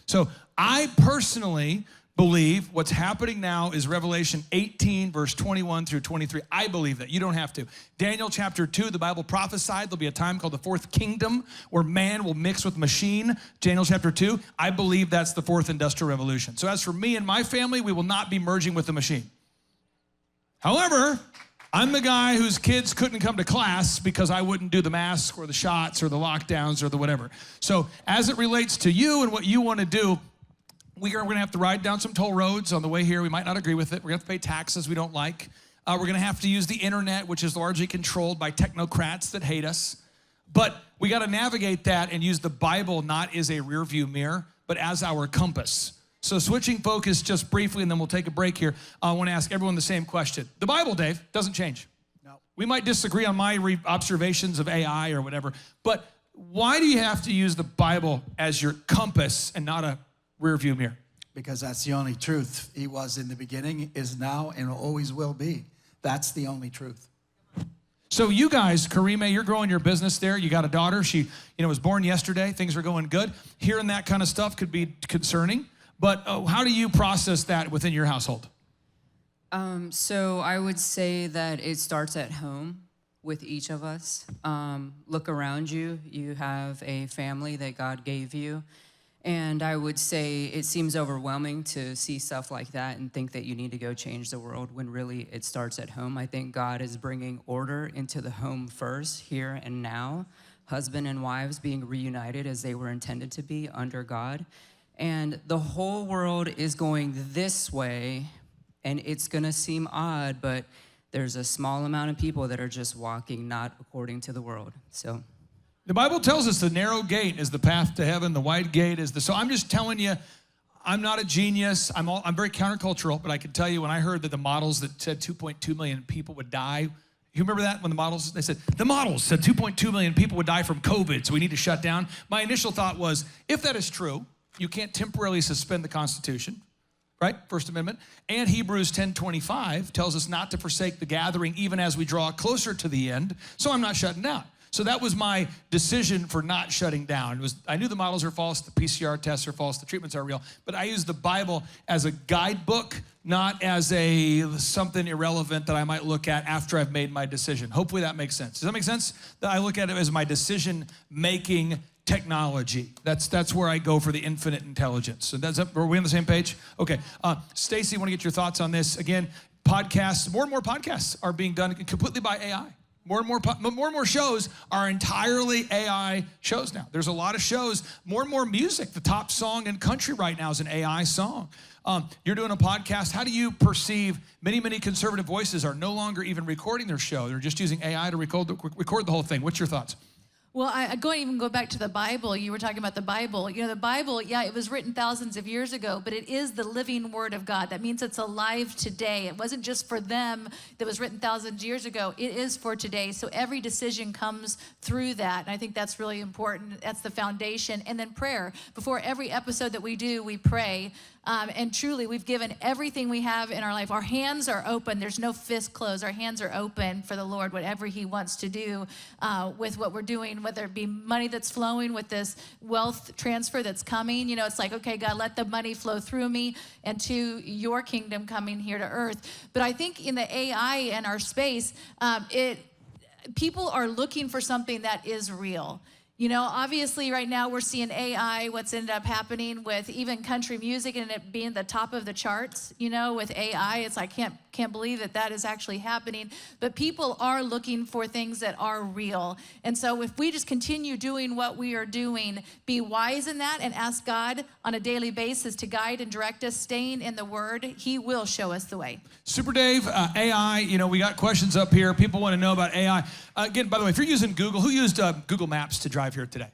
So I personally believe what's happening now is Revelation 18, verse 21 through 23. I believe that. You don't have to. Daniel chapter 2, the Bible prophesied there'll be a time called the fourth kingdom where man will mix with machine. Daniel chapter 2, I believe that's the fourth industrial revolution. So as for me and my family, we will not be merging with the machine. However, I'm the guy whose kids couldn't come to class because I wouldn't do the masks or the shots or the lockdowns or the whatever. So as it relates to you and what you want to do, we're going to have to ride down some toll roads on the way here. We might not agree with it. We're going to have to pay taxes we don't like. We're going to have to use the internet, which is largely controlled by technocrats that hate us. But we got to navigate that and use the Bible not as a rearview mirror, but as our compass. So switching focus just briefly, and then we'll take a break here. I want to ask everyone the same question. The Bible, Dave, doesn't change. No. We might disagree on my observations of AI or whatever, but why do you have to use the Bible as your compass and not a rear view mirror? Because that's the only truth. He was in the beginning, is now, and always will be. That's the only truth. So you guys, Karime, you're growing your business there. You got a daughter. She, was born yesterday. Things are going good. Hearing that kind of stuff could be concerning. But how do you process that within your household? So I would say that it starts at home with each of us. Look around you. You have a family that God gave you. And I would say it seems overwhelming to see stuff like that and think that you need to go change the world when really it starts at home. I think God is bringing order into the home first, here and now. Husband and wives being reunited as they were intended to be under God. And the whole world is going this way, and it's gonna seem odd, but there's a small amount of people that are just walking not according to the world, so. The Bible tells us the narrow gate is the path to heaven, the wide gate is the, so I'm just telling you, I'm not a genius, I'm very countercultural, but I can tell you when I heard that the models that said 2.2 million people would die, you remember that when the models, they said, the models said 2.2 million people would die from COVID, so we need to shut down. My initial thought was, if that is true, you can't temporarily suspend the Constitution, right? First Amendment. And Hebrews 10:25 tells us not to forsake the gathering even as we draw closer to the end, so I'm not shutting down. So that was my decision for not shutting down. I knew the models are false, the PCR tests are false, the treatments are real, but I used the Bible as a guidebook, not as something irrelevant that I might look at after I've made my decision. Hopefully that makes sense. Does that make sense? That I look at it as my decision-making technology. That's where I go for the infinite intelligence. So are we on the same page? Okay. Stacy, I want to get your thoughts on this. Again, podcasts, more and more podcasts are being done completely by AI. More and more shows are entirely AI shows now. There's a lot of shows, more and more music. The top song in country right now is an AI song. You're doing a podcast. How do you perceive many conservative voices are no longer even recording their show? They're just using AI to record the whole thing. What's your thoughts? Well, I go back to the Bible. You were talking about the Bible. You know, the Bible, yeah, it was written thousands of years ago, but it is the living word of God. That means it's alive today. It wasn't just for them that was written thousands of years ago. It is for today. So every decision comes through that. And I think that's really important. That's the foundation. And then prayer. Before every episode that we do, we pray. And truly, we've given everything we have in our life. Our hands are open. There's no fist closed. Our hands are open for the Lord, whatever he wants to do with what we're doing, whether it be money that's flowing with this wealth transfer that's coming. You know, it's like, okay, God, let the money flow through me and to your kingdom coming here to earth. But I think in the AI and our space, people are looking for something that is real. You know, obviously right now we're seeing AI, what's ended up happening with even country music and it being the top of the charts, you know, with AI. It's like, can't believe that is actually happening. But people are looking for things that are real. And so if we just continue doing what we are doing, be wise in that and ask God on a daily basis to guide and direct us, staying in the Word, he will show us the way. Super Dave, AI, you know, we got questions up here. People want to know about AI. Again, by the way, if you're using Google, who used Google Maps to drive here today?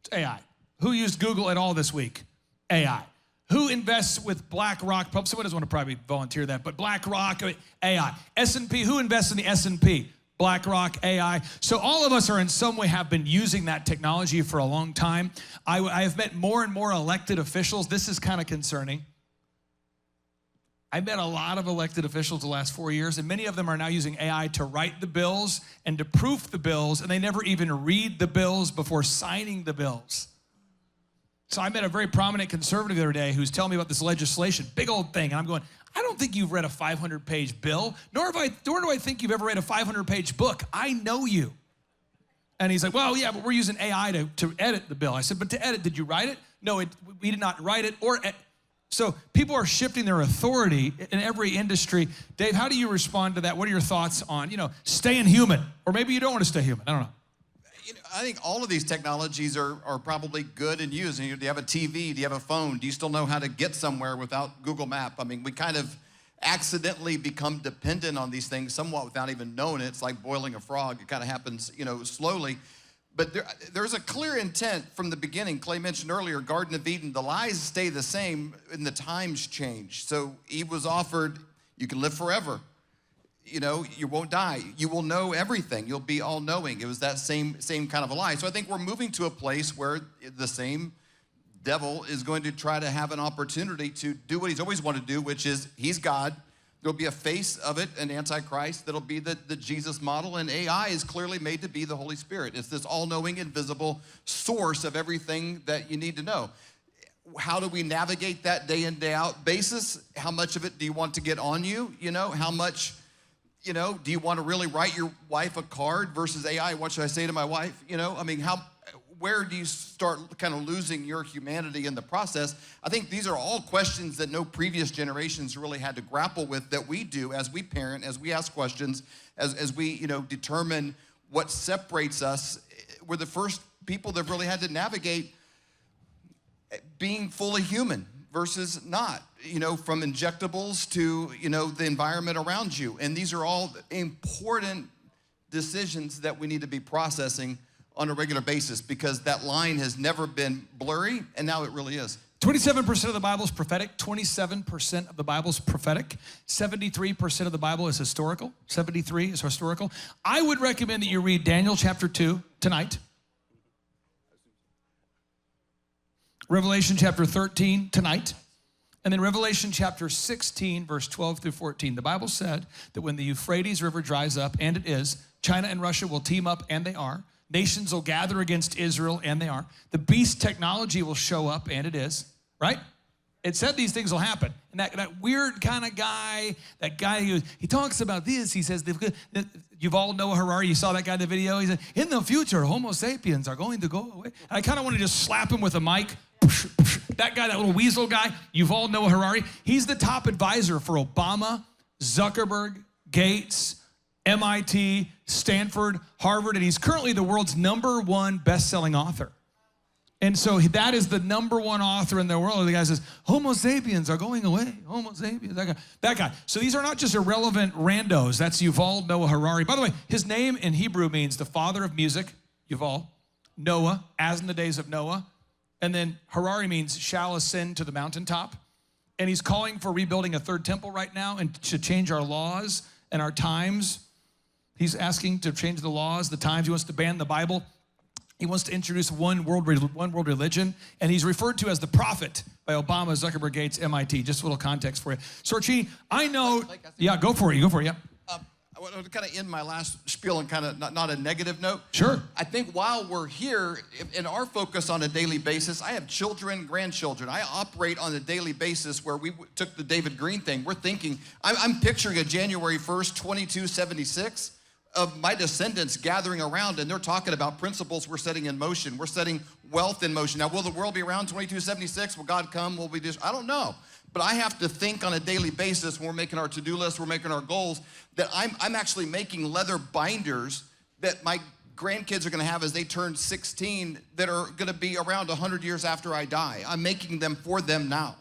It's AI. Who used Google at all this week? AI. Who invests with BlackRock? Someone doesn't want to probably volunteer that, but BlackRock, AI. S&P, who invests in the S&P? BlackRock, AI. So all of us are in some way have been using that technology for a long time. I have met more and more elected officials. This is kind of concerning. I've met a lot of elected officials the last 4 years, and many of them are now using AI to write the bills and to proof the bills, and they never even read the bills before signing the bills. So I met a very prominent conservative the other day who's telling me about this legislation, big old thing, and I'm going, I don't think you've read a 500-page bill, nor do I think you've ever read a 500-page book. I know you. And he's like, well, yeah, but we're using AI to edit the bill. I said, but to edit, did you write it? No, we did not write it or edit. So people are shifting their authority in every industry. Dave, how do you respond to that? What are your thoughts on, you know, staying human? Or maybe you don't want to stay human. I don't know. You know, I think all of these technologies are probably good and used. Do you have a TV? Do you have a phone? Do you still know how to get somewhere without Google Map? I mean, we kind of accidentally become dependent on these things somewhat without even knowing it. It's like boiling a frog. It kind of happens, you know, slowly. But there's a clear intent from the beginning. Clay mentioned earlier, Garden of Eden, the lies stay the same and the times change. So Eve was offered, you can live forever. You know, you won't die. You will know everything. You'll be all-knowing. It was that same kind of a lie. So I think we're moving to a place where the same devil is going to try to have an opportunity to do what he's always wanted to do, which is he's God. There'll be a face of it, an antichrist, that'll be the Jesus model, and AI is clearly made to be the Holy Spirit. It's this all-knowing, invisible source of everything that you need to know. How do we navigate that day in, day out basis? How much of it do you want to get on you? You know, how much, you know, do you want to really write your wife a card versus AI? What should I say to my wife? You know, I mean, where do you start kind of losing your humanity in the process? I think these are all questions that no previous generations really had to grapple with that we do as we parent, as we ask questions, as we, determine what separates us. We're the first people that really had to navigate being fully human versus not, from injectables to, the environment around you. And these are all important decisions that we need to be processing on a regular basis, because that line has never been blurry, and now it really is. 27% of the Bible is prophetic. 27% of the Bible is prophetic. 73% of the Bible is historical. 73 is historical. I would recommend that you read Daniel chapter 2 tonight. Revelation chapter 13 tonight. And then Revelation chapter 16, verse 12 through 14. The Bible said that when the Euphrates River dries up, and it is, China and Russia will team up, and they are. Nations will gather against Israel, and they are. The beast technology will show up, and it is, right? It said these things will happen. And that weird kind of guy, that guy who, he talks about this, he says, Yuval Noah Harari, you saw that guy in the video? He said, in the future, Homo sapiens are going to go away. And I kind of want to just slap him with a mic. That guy, that little weasel guy, Yuval Noah Harari, he's the top advisor for Obama, Zuckerberg, Gates, MIT, Stanford, Harvard, and he's currently the world's #1 best-selling author. And so that is the #1 author in the world. The guy says, Homo sapiens are going away. Homo sapiens, that guy. So these are not just irrelevant randos. That's Yuval Noah Harari. By the way, his name in Hebrew means the father of music, Yuval, Noah, as in the days of Noah. And then Harari means shall ascend to the mountaintop. And he's calling for rebuilding a third temple right now and to change our laws and our times. He's asking to change the laws, the times. He wants to ban the Bible. He wants to introduce one world religion. And he's referred to as the prophet by Obama, Zuckerberg, Gates, MIT. Just a little context for you. Sorchi, I know. Yeah, go for it. Yeah. I want to kind of end my last spiel on kind of not a negative note. Sure. I think while we're here, in our focus on a daily basis, I have children, grandchildren. I operate on a daily basis where we took the David Green thing. We're thinking, I'm picturing a January 1st, 2276 of my descendants gathering around, and they're talking about principles we're setting in motion. We're setting wealth in motion. Now, will the world be around 2276? Will God come? Will we just, I don't know. But I have to think on a daily basis when we're making our to-do list, we're making our goals, that I'm actually making leather binders that my grandkids are gonna have as they turn 16 that are gonna be around 100 years after I die. I'm making them for them now.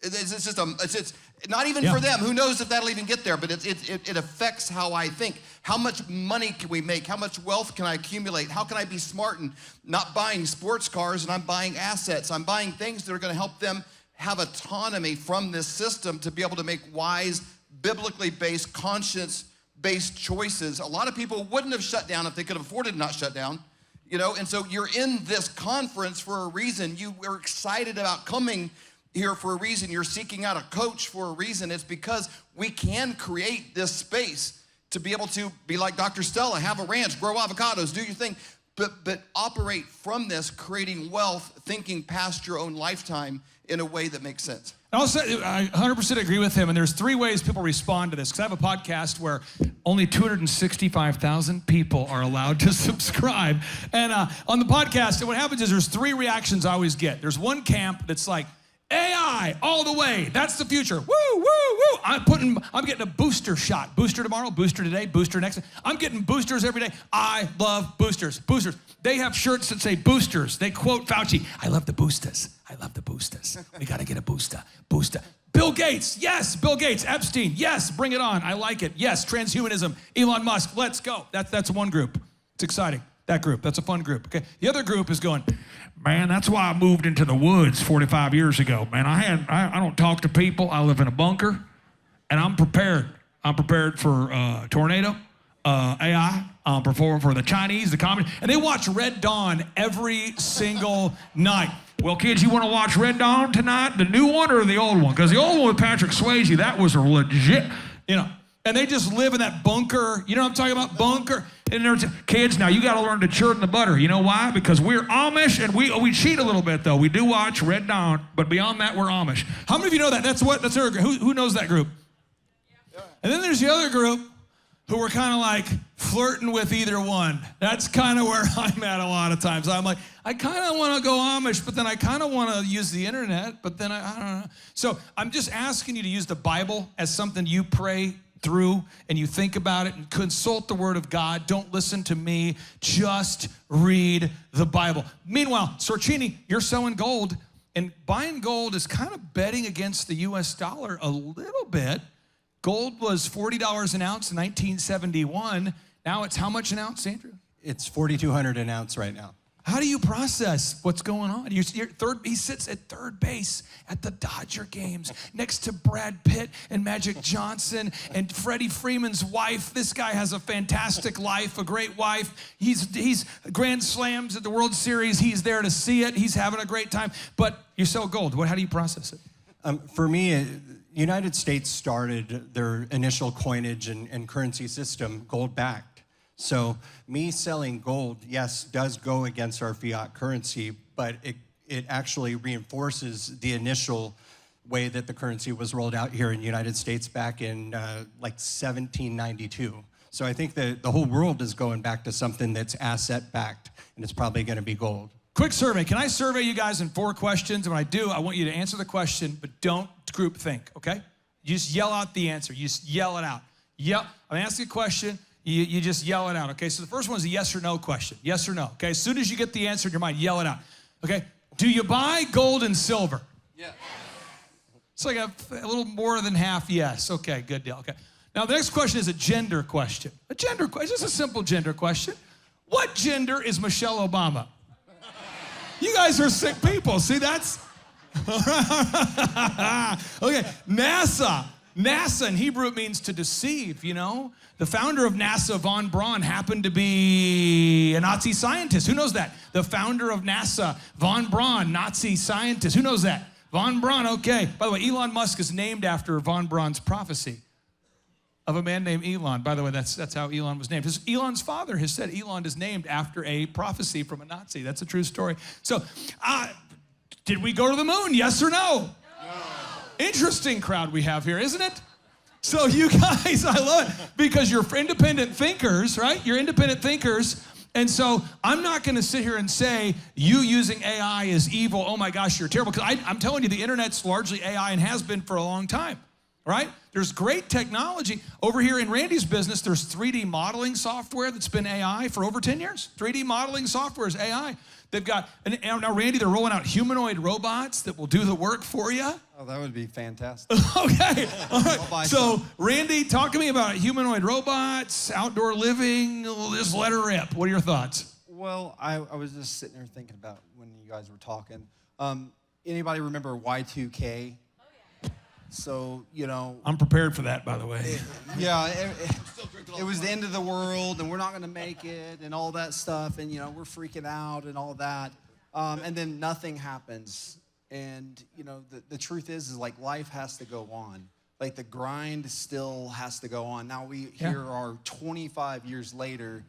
It's not even for them. Who knows if that'll even get there, but it affects how I think. How much money can we make? How much wealth can I accumulate? How can I be smart and not buying sports cars and I'm buying assets? I'm buying things that are gonna help them have autonomy from this system to be able to make wise, biblically based, conscience-based choices. A lot of people wouldn't have shut down if they could have afforded to not shut down, and so you're in this conference for a reason. You were excited about coming here for a reason. You're seeking out a coach for a reason. It's because we can create this space to be able to be like Dr. Stella, have a ranch, grow avocados, do your thing, but operate from this, creating wealth, thinking past your own lifetime in a way that makes sense. I 100% agree with him, and there's 3 ways people respond to this, because I have a podcast where only 265,000 people are allowed to subscribe. And on the podcast, what happens is there's 3 reactions I always get. There's one camp that's like, AI all the way. That's the future. Woo, woo, woo. I'm getting a booster shot. Booster tomorrow, booster today, booster next. I'm getting boosters every day. I love boosters. Boosters. They have shirts that say boosters. They quote Fauci. I love the boosters. I love the boosters. We got to get a booster. Booster. Bill Gates. Yes, Bill Gates. Epstein. Yes, bring it on. I like it. Yes, transhumanism. Elon Musk. Let's go. That's one group. It's exciting. That group. That's a fun group. Okay. The other group is going, man, that's why I moved into the woods 45 years ago. Man, I don't talk to people. I live in a bunker, and I'm prepared. I'm prepared for tornado, AI. I'm prepared for the Chinese, the communists, and they watch Red Dawn every single night. Well, kids, you want to watch Red Dawn tonight? The new one or the old one? Because the old one with Patrick Swayze, that was a legit, And they just live in that bunker. You know what I'm talking about? Bunker. And there's kids, now you got to learn to churn the butter. You know why? Because we're Amish, and we cheat a little bit, though. We do watch Red Dawn, but beyond that, we're Amish. How many of you know that? That's our group. Who knows that group? And then there's the other group who are kind of like flirting with either one. That's kind of where I'm at a lot of times. I'm like, I kind of want to go Amish, but then I kind of want to use the internet, but then I don't know. So I'm just asking you to use the Bible as something you pray through and you think about it and consult the Word of God. Don't listen to me. Just read the Bible. Meanwhile, Sorcini, you're selling gold, and buying gold is kind of betting against the U.S. dollar a little bit. Gold was $40 an ounce in 1971. Now it's how much an ounce, Andrew? It's 4,200 an ounce right now. How do you process what's going on? He sits at third base at the Dodger games next to Brad Pitt and Magic Johnson and Freddie Freeman's wife. This guy has a fantastic life, a great wife. He's Grand Slams at the World Series. He's there to see it. He's having a great time. But you sell gold. How do you process it? For me, United States started their initial coinage and currency system gold-backed. So me selling gold, yes, does go against our fiat currency, but it actually reinforces the initial way that the currency was rolled out here in the United States back in like 1792. So I think that the whole world is going back to something that's asset-backed, and it's probably going to be gold. Quick survey. Can I survey you guys in 4 questions? And when I do, I want you to answer the question, but don't group think, okay? You just yell out the answer. You just yell it out. Yep. I'm asking a question. You just yell it out, okay? So the first one is a yes or no question. Yes or no, okay? As soon as you get the answer in your mind, yell it out, okay? Do you buy gold and silver? Yeah. It's like a little more than half yes. Okay, good deal, okay. Now the next question is a gender question. A gender question, just a simple gender question. What gender is Michelle Obama? You guys are sick people. See, that's... Okay, NASA. NASA in Hebrew, it means to deceive, you know? The founder of NASA, von Braun, happened to be a Nazi scientist. Who knows that? The founder of NASA, von Braun, Nazi scientist. Who knows that? Von Braun, okay. By the way, Elon Musk is named after von Braun's prophecy of a man named Elon. By the way, that's how Elon was named. Elon's father has said Elon is named after a prophecy from a Nazi. That's a true story. So, did we go to the moon? Yes or no? Interesting crowd we have here, isn't it? So you guys, I love it because you're independent thinkers, right? You're independent thinkers. And so I'm not going to sit here and say you using AI is evil. Oh my gosh, you're terrible. Because I'm telling you, the internet's largely AI and has been for a long time, right? There's great technology. Over here in Randy's business, there's 3D modeling software that's been AI for over 10 years. 3D modeling software is AI. They've got, and now Randy, they're rolling out humanoid robots that will do the work for you. Oh, that would be fantastic. Okay, all right. So Randy, talk to me about humanoid robots, outdoor living. Just let her rip. What are your thoughts? Well, I was just sitting there thinking about when you guys were talking. Anybody remember Y2K? So, you know... I'm prepared for that, by the way. It was the end of the world, and we're not going to make it, and all that stuff, and, you know, we're freaking out and all that. And then nothing happens. And, you know, the truth is like life has to go on. Like the grind still has to go on. Now here are 25 years later,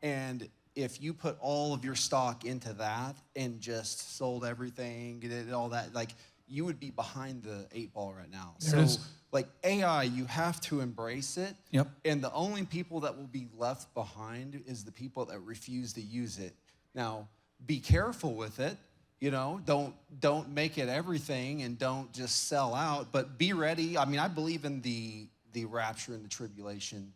and if you put all of your stock into that and just sold everything, did all that, like... you would be behind the 8 ball right now. There so, like AI, you have to embrace it. Yep. And the only people that will be left behind is the people that refuse to use it. Now, be careful with it. You know, don't make it everything and don't just sell out. But be ready. I mean, I believe in the rapture and the tribulation.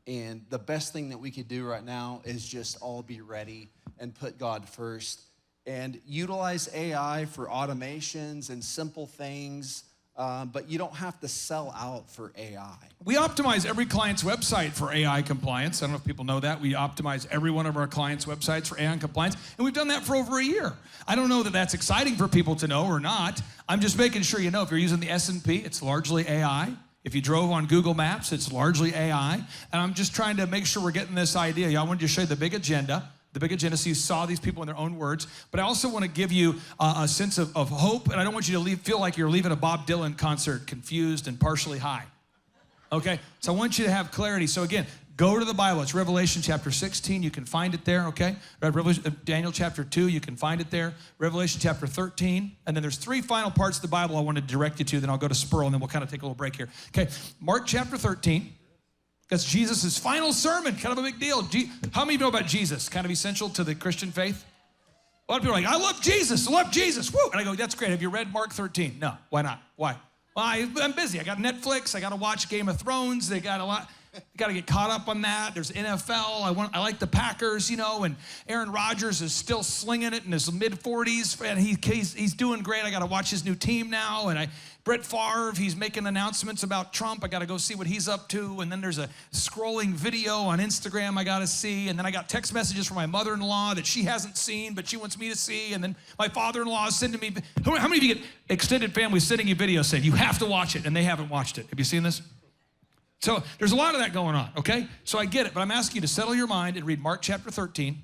And the best thing that we could do right now is just all be ready and put God first. And utilize AI for automations and simple things, but you don't have to sell out for AI. We optimize every client's website for AI compliance. I don't know if people know that. We optimize every one of our clients' websites for AI compliance, and we've done that for over a year. I don't know that that's exciting for people to know or not. I'm just making sure you know if you're using the S&P, it's largely AI. If you drove on Google Maps, it's largely AI. And I'm just trying to make sure we're getting this idea. I wanted to show you the big agenda. The big agenda, so you saw these people in their own words. But I also want to give you a sense of hope, and I don't want you to feel like you're leaving a Bob Dylan concert confused and partially high. Okay? So I want you to have clarity. So again, go to the Bible. It's Revelation chapter 16. You can find it there, okay? Daniel chapter 2, you can find it there. Revelation chapter 13. And then there's 3 final parts of the Bible I want to direct you to. Then I'll go to Spurl, and then we'll kind of take a little break here. Okay, Mark chapter 13. That's Jesus' final sermon, kind of a big deal. How many know about Jesus? Kind of essential to the Christian faith? A lot of people are like, I love Jesus, Woo! And I go, that's great. Have you read Mark 13? No. Why not? Why? Well, I'm busy. I got Netflix. I got to watch Game of Thrones. They got a lot. Got to get caught up on that. There's NFL. I like the Packers, and Aaron Rodgers is still slinging it in his mid-40s, and he's doing great. I got to watch his new team now, and Brett Favre, he's making announcements about Trump. I got to go see what he's up to, and then there's a scrolling video on Instagram I got to see, and then I got text messages from my mother-in-law that she hasn't seen, but she wants me to see, and then my father-in-law is sending me. How many of you get extended family sending you videos saying you have to watch it, and they haven't watched it? Have you seen this? So there's a lot of that going on, okay? So I get it, but I'm asking you to settle your mind and read Mark chapter 13,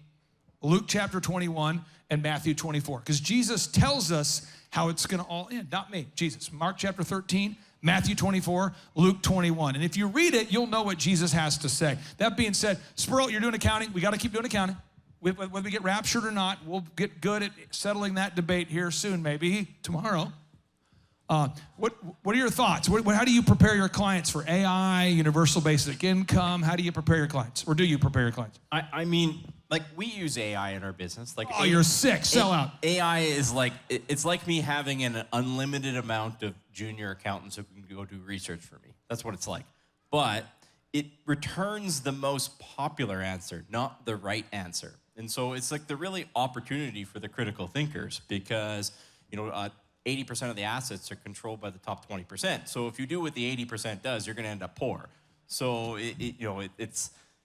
Luke chapter 21, and Matthew 24, because Jesus tells us how it's going to all end, not me, Jesus. Mark chapter 13, Matthew 24, Luke 21. And if you read it, you'll know what Jesus has to say. That being said, Spurl, you're doing accounting. We got to keep doing accounting. Whether we get raptured or not, we'll get good at settling that debate here soon, maybe tomorrow. What are your thoughts? How do you prepare your clients for AI, universal basic income? How do you prepare your clients? Or do you prepare your clients? I mean, like, we use AI in our business. Like, you're sick. Sell out. AI is like, it's like me having an unlimited amount of junior accountants who can go do research for me. That's what it's like. But it returns the most popular answer, not the right answer. And so it's like the really opportunity for the critical thinkers, because, 80% of the assets are controlled by the top 20%. So if you do what the 80% does, you're going to end up poor. So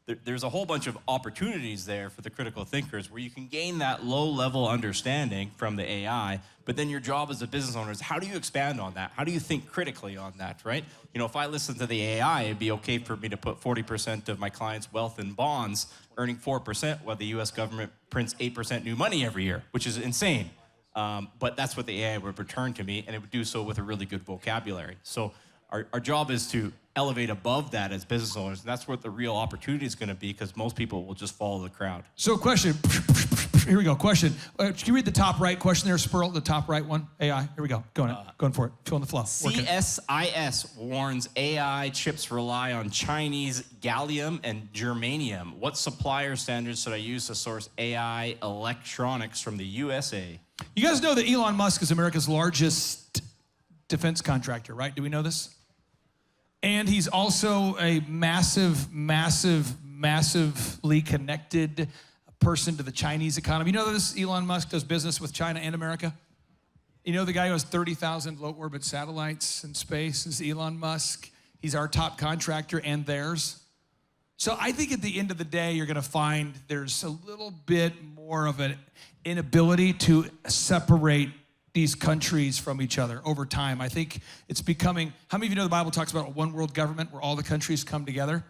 there's a whole bunch of opportunities there for the critical thinkers where you can gain that low-level understanding from the AI, but then your job as a business owner is, how do you expand on that? How do you think critically on that, right? If I listen to the AI, it'd be okay for me to put 40% of my clients' wealth in bonds, earning 4% while the US government prints 8% new money every year, which is insane. But that's what the AI would return to me, and it would do so with a really good vocabulary. So our job is to elevate above that as business owners, and that's what the real opportunity is going to be, because most people will just follow the crowd. So question, here we go, question. Can you read the top right question there, Spurl, the top right one, AI? Here we go, going for it, filling the flow. CSIS warns AI chips rely on Chinese gallium and germanium. What supplier standards should I use to source AI electronics from the USA? You guys know that Elon Musk is America's largest defense contractor, right? Do we know this? And he's also a massively connected person to the Chinese economy. You know this? Elon Musk does business with China and America. You know the guy who has 30,000 low orbit satellites in space is Elon Musk. He's our top contractor and theirs. So I think at the end of the day, you're going to find there's a little bit more of an inability to separate these countries from each other over time. I think it's becoming, how many of you know the Bible talks about a one world government where all the countries come together?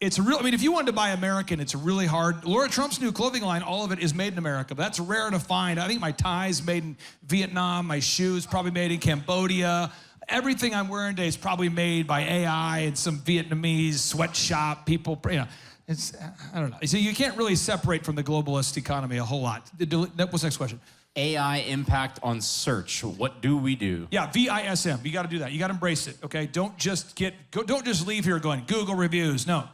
It's real, if you wanted to buy American, it's really hard. Laura Trump's new clothing line, all of it is made in America, but that's rare to find. I think my tie's made in Vietnam, my shoes probably made in Cambodia. Everything I'm wearing today is probably made by AI and some Vietnamese sweatshop people, It's, I don't know. So you can't really separate from the globalist economy a whole lot. What's the next question? AI impact on search. What do we do? Yeah, VISM. You got to do that. You got to embrace it. Okay. Don't just leave here going Google reviews. No,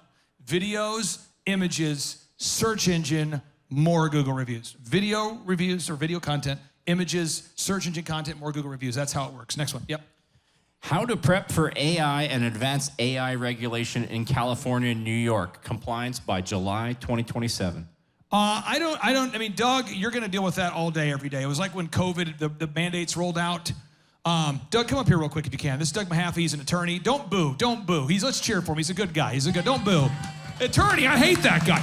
videos, images, search engine, more Google reviews. Video reviews or video content, images, search engine content, more Google reviews. That's how it works. Next one. Yep. How to prep for AI and advanced AI regulation in California and New York. Compliance by July 2027. Doug, you're going to deal with that all day, every day. It was like when COVID, the mandates rolled out. Doug, come up here real quick if you can. This is Doug Mahaffey. He's an attorney. Don't boo. Let's cheer for him. He's a good guy. Don't boo. Attorney, I hate that guy.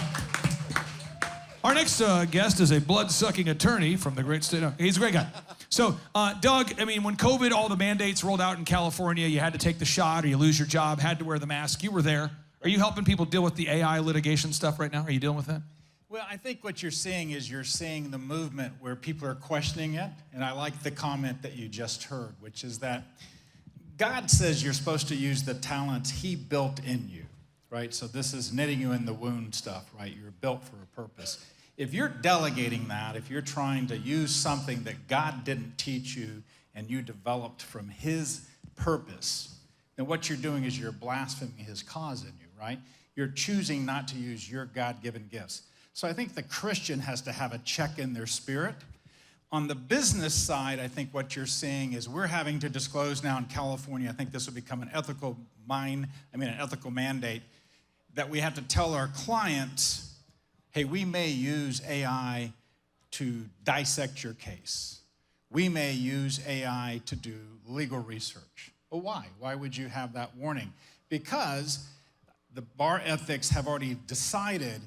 Our next guest is a blood-sucking attorney from the great state. He's a great guy. So, Doug, when COVID, all the mandates rolled out in California, you had to take the shot or you lose your job, had to wear the mask. You were there. Are you helping people deal with the AI litigation stuff right now? Are you dealing with that? Well, I think what you're seeing is the movement where people are questioning it. And I like the comment that you just heard, which is that God says you're supposed to use the talents he built in you, right? So this is knitting you in the wound stuff, right? You're built for a purpose. If you're delegating that, if you're trying to use something that God didn't teach you and you developed from his purpose, then what you're doing is you're blaspheming his cause in you, right? You're choosing not to use your God-given gifts. So I think the Christian has to have a check in their spirit. On the business side, I think what you're seeing is we're having to disclose now in California, I think this will become an ethical mandate, that we have to tell our clients, hey, we may use AI to dissect your case. We may use AI to do legal research. Well, why? Why would you have that warning? Because the bar ethics have already decided,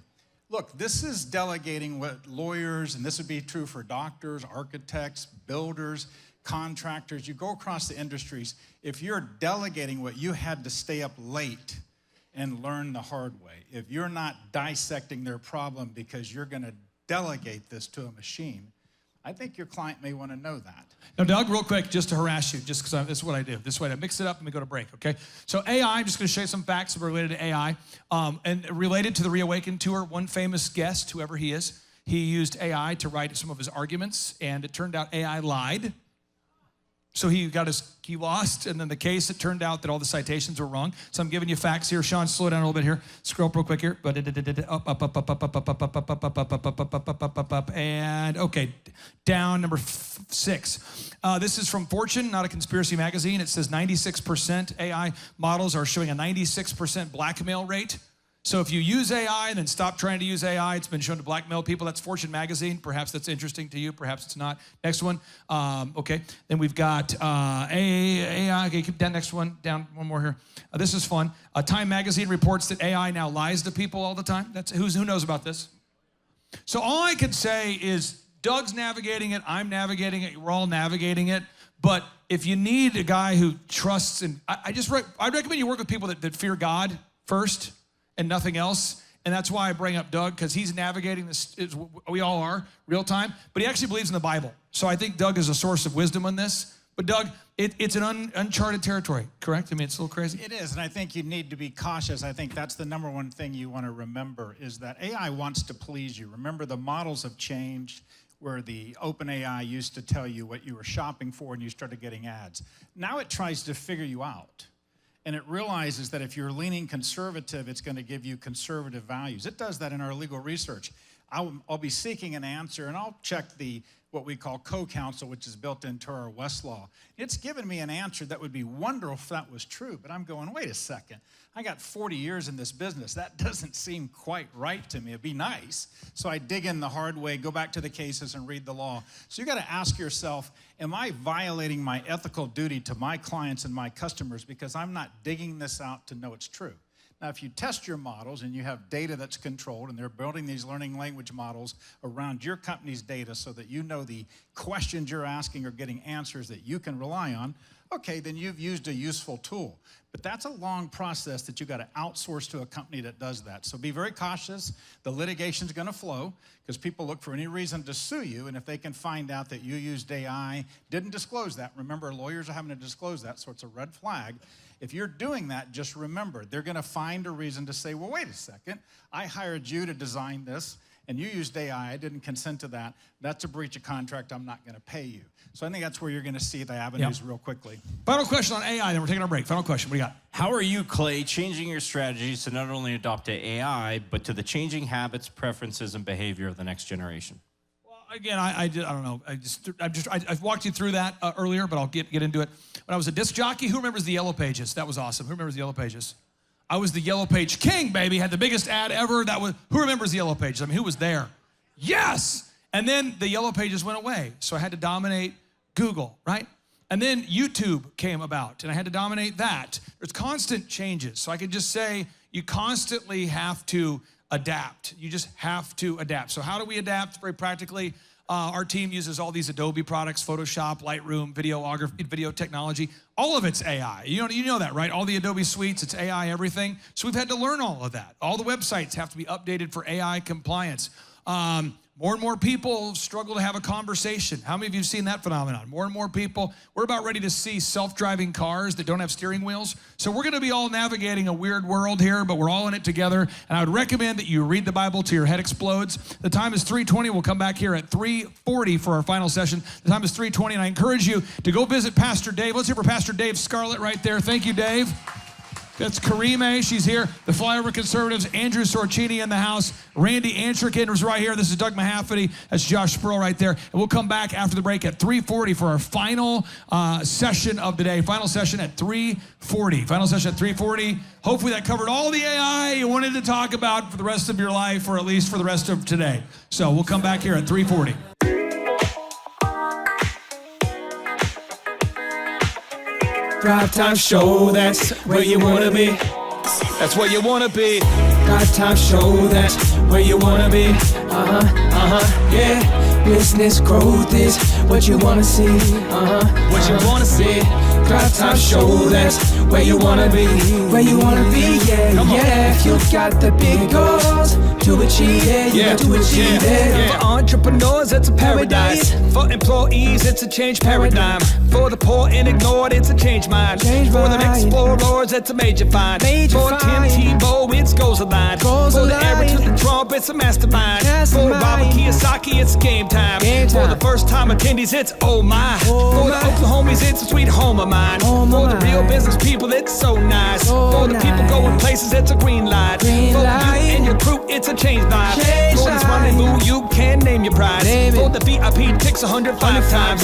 look, this is delegating what lawyers, and this would be true for doctors, architects, builders, contractors. You go across the industries, if you're delegating what you had to stay up late and learn the hard way, if you're not dissecting their problem because you're going to delegate this to a machine, I think your client may want to know that. Now, Doug, real quick, just to harass you, just because this is what I do. This way, I mix it up and we go to break, okay? So AI, I'm just going to show you some facts related to AI. And related to the Reawaken Tour, one famous guest, whoever he is, he used AI to write some of his arguments, and it turned out AI lied. So he lost, and then the case, it turned out that all the citations were wrong. So I'm giving you facts here. Sean, slow down a little bit here. Scroll up real quick here. Up, and okay, down, number 6. This is from Fortune, not a conspiracy magazine. It says 96% AI models are showing a 96% blackmail rate. So if you use AI and then stop trying to use AI, it's been shown to blackmail people. That's Fortune magazine. Perhaps that's interesting to you. Perhaps it's not. Next one. Okay. Then we've got AI. Okay, keep that next one down. One more here. This is fun. Time magazine reports that AI now lies to people all the time. Who knows about this? So all I can say is Doug's navigating it. I'm navigating it. We're all navigating it. But if you need a guy who trusts, and I'd recommend you work with people that fear God first and nothing else. And that's why I bring up Doug, because he's navigating this, we all are, real time, but he actually believes in the Bible. So I think Doug is a source of wisdom on this. But Doug, it's an uncharted territory, correct? I mean, it's a little crazy. It is, and I think you need to be cautious. I think that's the number one thing you want to remember is that AI wants to please you. Remember, the models have changed, where the OpenAI used to tell you what you were shopping for and you started getting ads. Now it tries to figure you out. And it realizes that if you're leaning conservative, it's going to give you conservative values. It does that in our legal research. I'll be seeking an answer, and I'll check what we call co-counsel, which is built into our Westlaw. It's given me an answer that would be wonderful if that was true, but I'm going, wait a second. I got 40 years in this business. That doesn't seem quite right to me. It'd be nice. So I dig in the hard way, go back to the cases and read the law. So you got to ask yourself, am I violating my ethical duty to my clients and my customers because I'm not digging this out to know it's true? Now, if you test your models and you have data that's controlled and they're building these learning language models around your company's data so that you know the questions you're asking are getting answers that you can rely on, okay, then you've used a useful tool. But that's a long process that you've got to outsource to a company that does that. So be very cautious. The litigation's going to flow because people look for any reason to sue you, and if they can find out that you used AI, didn't disclose that, remember, lawyers are having to disclose that, so it's a red flag. If you're doing that, just remember, they're going to find a reason to say, well, wait a second, I hired you to design this, and you used AI, I didn't consent to that. That's a breach of contract, I'm not going to pay you. So I think that's where you're going to see the avenues real quickly. Final question on AI, then we're taking our break. Final question, what do you got? How are you, Clay, changing your strategies to not only adopt AI, but to the changing habits, preferences, and behavior of the next generation? Again, I don't know. I've walked you through that earlier, but I'll get into it. When I was a disc jockey, who remembers the Yellow Pages? That was awesome. Who remembers the Yellow Pages? I was the Yellow Page king, baby. Had the biggest ad ever. Who remembers the Yellow Pages? I mean, who was there? Yes. And then the Yellow Pages went away, so I had to dominate Google, right? And then YouTube came about, and I had to dominate that. There's constant changes, so I could just say you constantly have to adapt. You just have to adapt. So how do we adapt? Very practically, our team uses all these Adobe products, Photoshop, Lightroom, videography, video technology. All of it's AI. You know that, right? All the Adobe suites, it's AI, everything. So we've had to learn all of that. All the websites have to be updated for AI compliance. More and more people struggle to have a conversation. How many of you have seen that phenomenon? More and more people, we're about ready to see self-driving cars that don't have steering wheels. So we're gonna be all navigating a weird world here, but we're all in it together. And I would recommend that you read the Bible till your head explodes. The time is 3:20. We'll come back here at 3:40 for our final session. The time is 3:20, and I encourage you to go visit Pastor Dave. Let's hear for Pastor Dave Scarlett right there. Thank you, Dave. That's Karime. She's here. The Flyover Conservatives, Andrew Sorcini in the house. Randy Antrikin was right here. This is Doug Mahaffey. That's Josh Sproul right there. And we'll come back after the break at 3:40 for our final session of the day. Final session at 3:40. Final session at 3:40. Hopefully that covered all the AI you wanted to talk about for the rest of your life, or at least for the rest of today. So we'll come back here at 3:40. Thrivetime show, that's where you wanna be. That's where you wanna be. Thrivetime show, that's where you wanna be. Yeah. Business growth is what you wanna see. What you wanna see. Thrivetime show, that's where you wanna be. Where you wanna be, yeah. If you got the big goals to achieve it, you got to achieve it. For entrepreneurs, it's a paradise. For employees, it's a change paradigm. For the poor and ignored, it's a change mind. For the explorers, it's a major find. For Tim Tebow, it's goals aligned. For the Eric to the Trump, it's a mastermind. For Robert Kiyosaki, it's game time. For the first time attendees, it's oh my. For the Oklahomies, it's a sweet home of mine. For the real business people, it's so nice. For the people going places, it's a green light. For you and your crew, it's a change vibe. For this rendezvous, you can name your prize. For the VIP, ticks 105 times.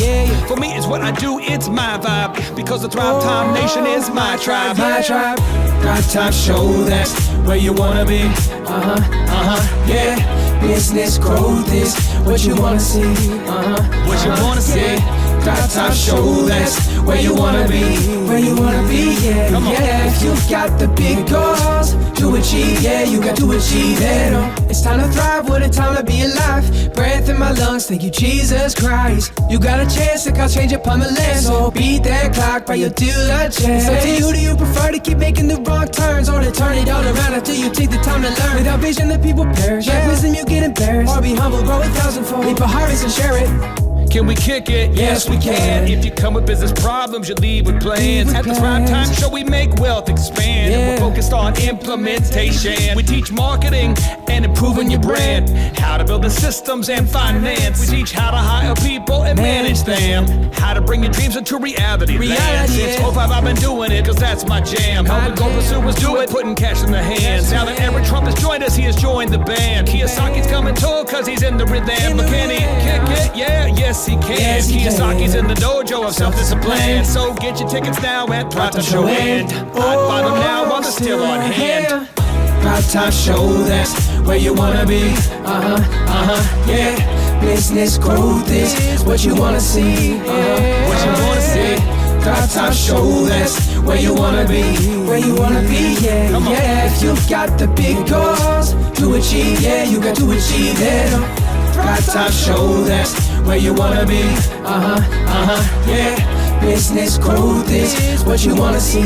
For me, it's what I do, it's my vibe. Because the Thrivetime Nation is my tribe. My tribe. Thrivetime show, that's where you wanna be. Yeah. Business growth is what you wanna see. What you wanna see. Thrivetime show, that's where you wanna be. Where you wanna be, yeah. If you got the big goals to achieve, you got to achieve it. It's time to thrive, what a time to be alive. Breath in my lungs, thank you Jesus Christ. You got a chance, look, I'll change upon the list. So beat that clock by your diligence. It's up to you, do you prefer to keep making the wrong turns, or to turn it all around after you take the time to learn? Without vision, the people perish. Like wisdom, you get embarrassed. Or be humble, grow 1,000-fold. Leap a harvest and share it. Can we kick it? Yes, we can. If you come with business problems, you leave with plans. At the Thrivetime Show, we make wealth expand. And we're focused on implementation. We teach marketing and improving your brand. How to build the systems and finance. We teach how to hire people and manage them. How to bring your dreams into reality. Since 05, I've been doing it, cause that's my jam. Helping goal pursuers do it, putting cash in their hands. Now that Eric Trump has joined us, he has joined the band. Kiyosaki's coming too, cause he's in the rhythm. But can he kick it? Yes, he can. Kiyosaki's in the dojo of self-discipline. So get your tickets now at Thrivetime Show End. I'd buy them now while they're still on hand. Thrivetime Show, that's where you wanna be. Yeah. Business growth is what you wanna see. What you wanna see. Thrivetime Show, that's where you wanna be. Where you wanna be, yeah. If you got the big goals to achieve, you got to achieve it. Thrivetime Show, that's where you wanna be. Yeah. Business growth is what you wanna see.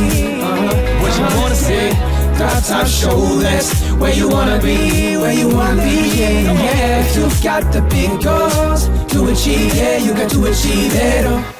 What you wanna see. Thrivetime Show, that's where you wanna be. Where you wanna be, yeah. If you got the big goals to achieve, you got to achieve it.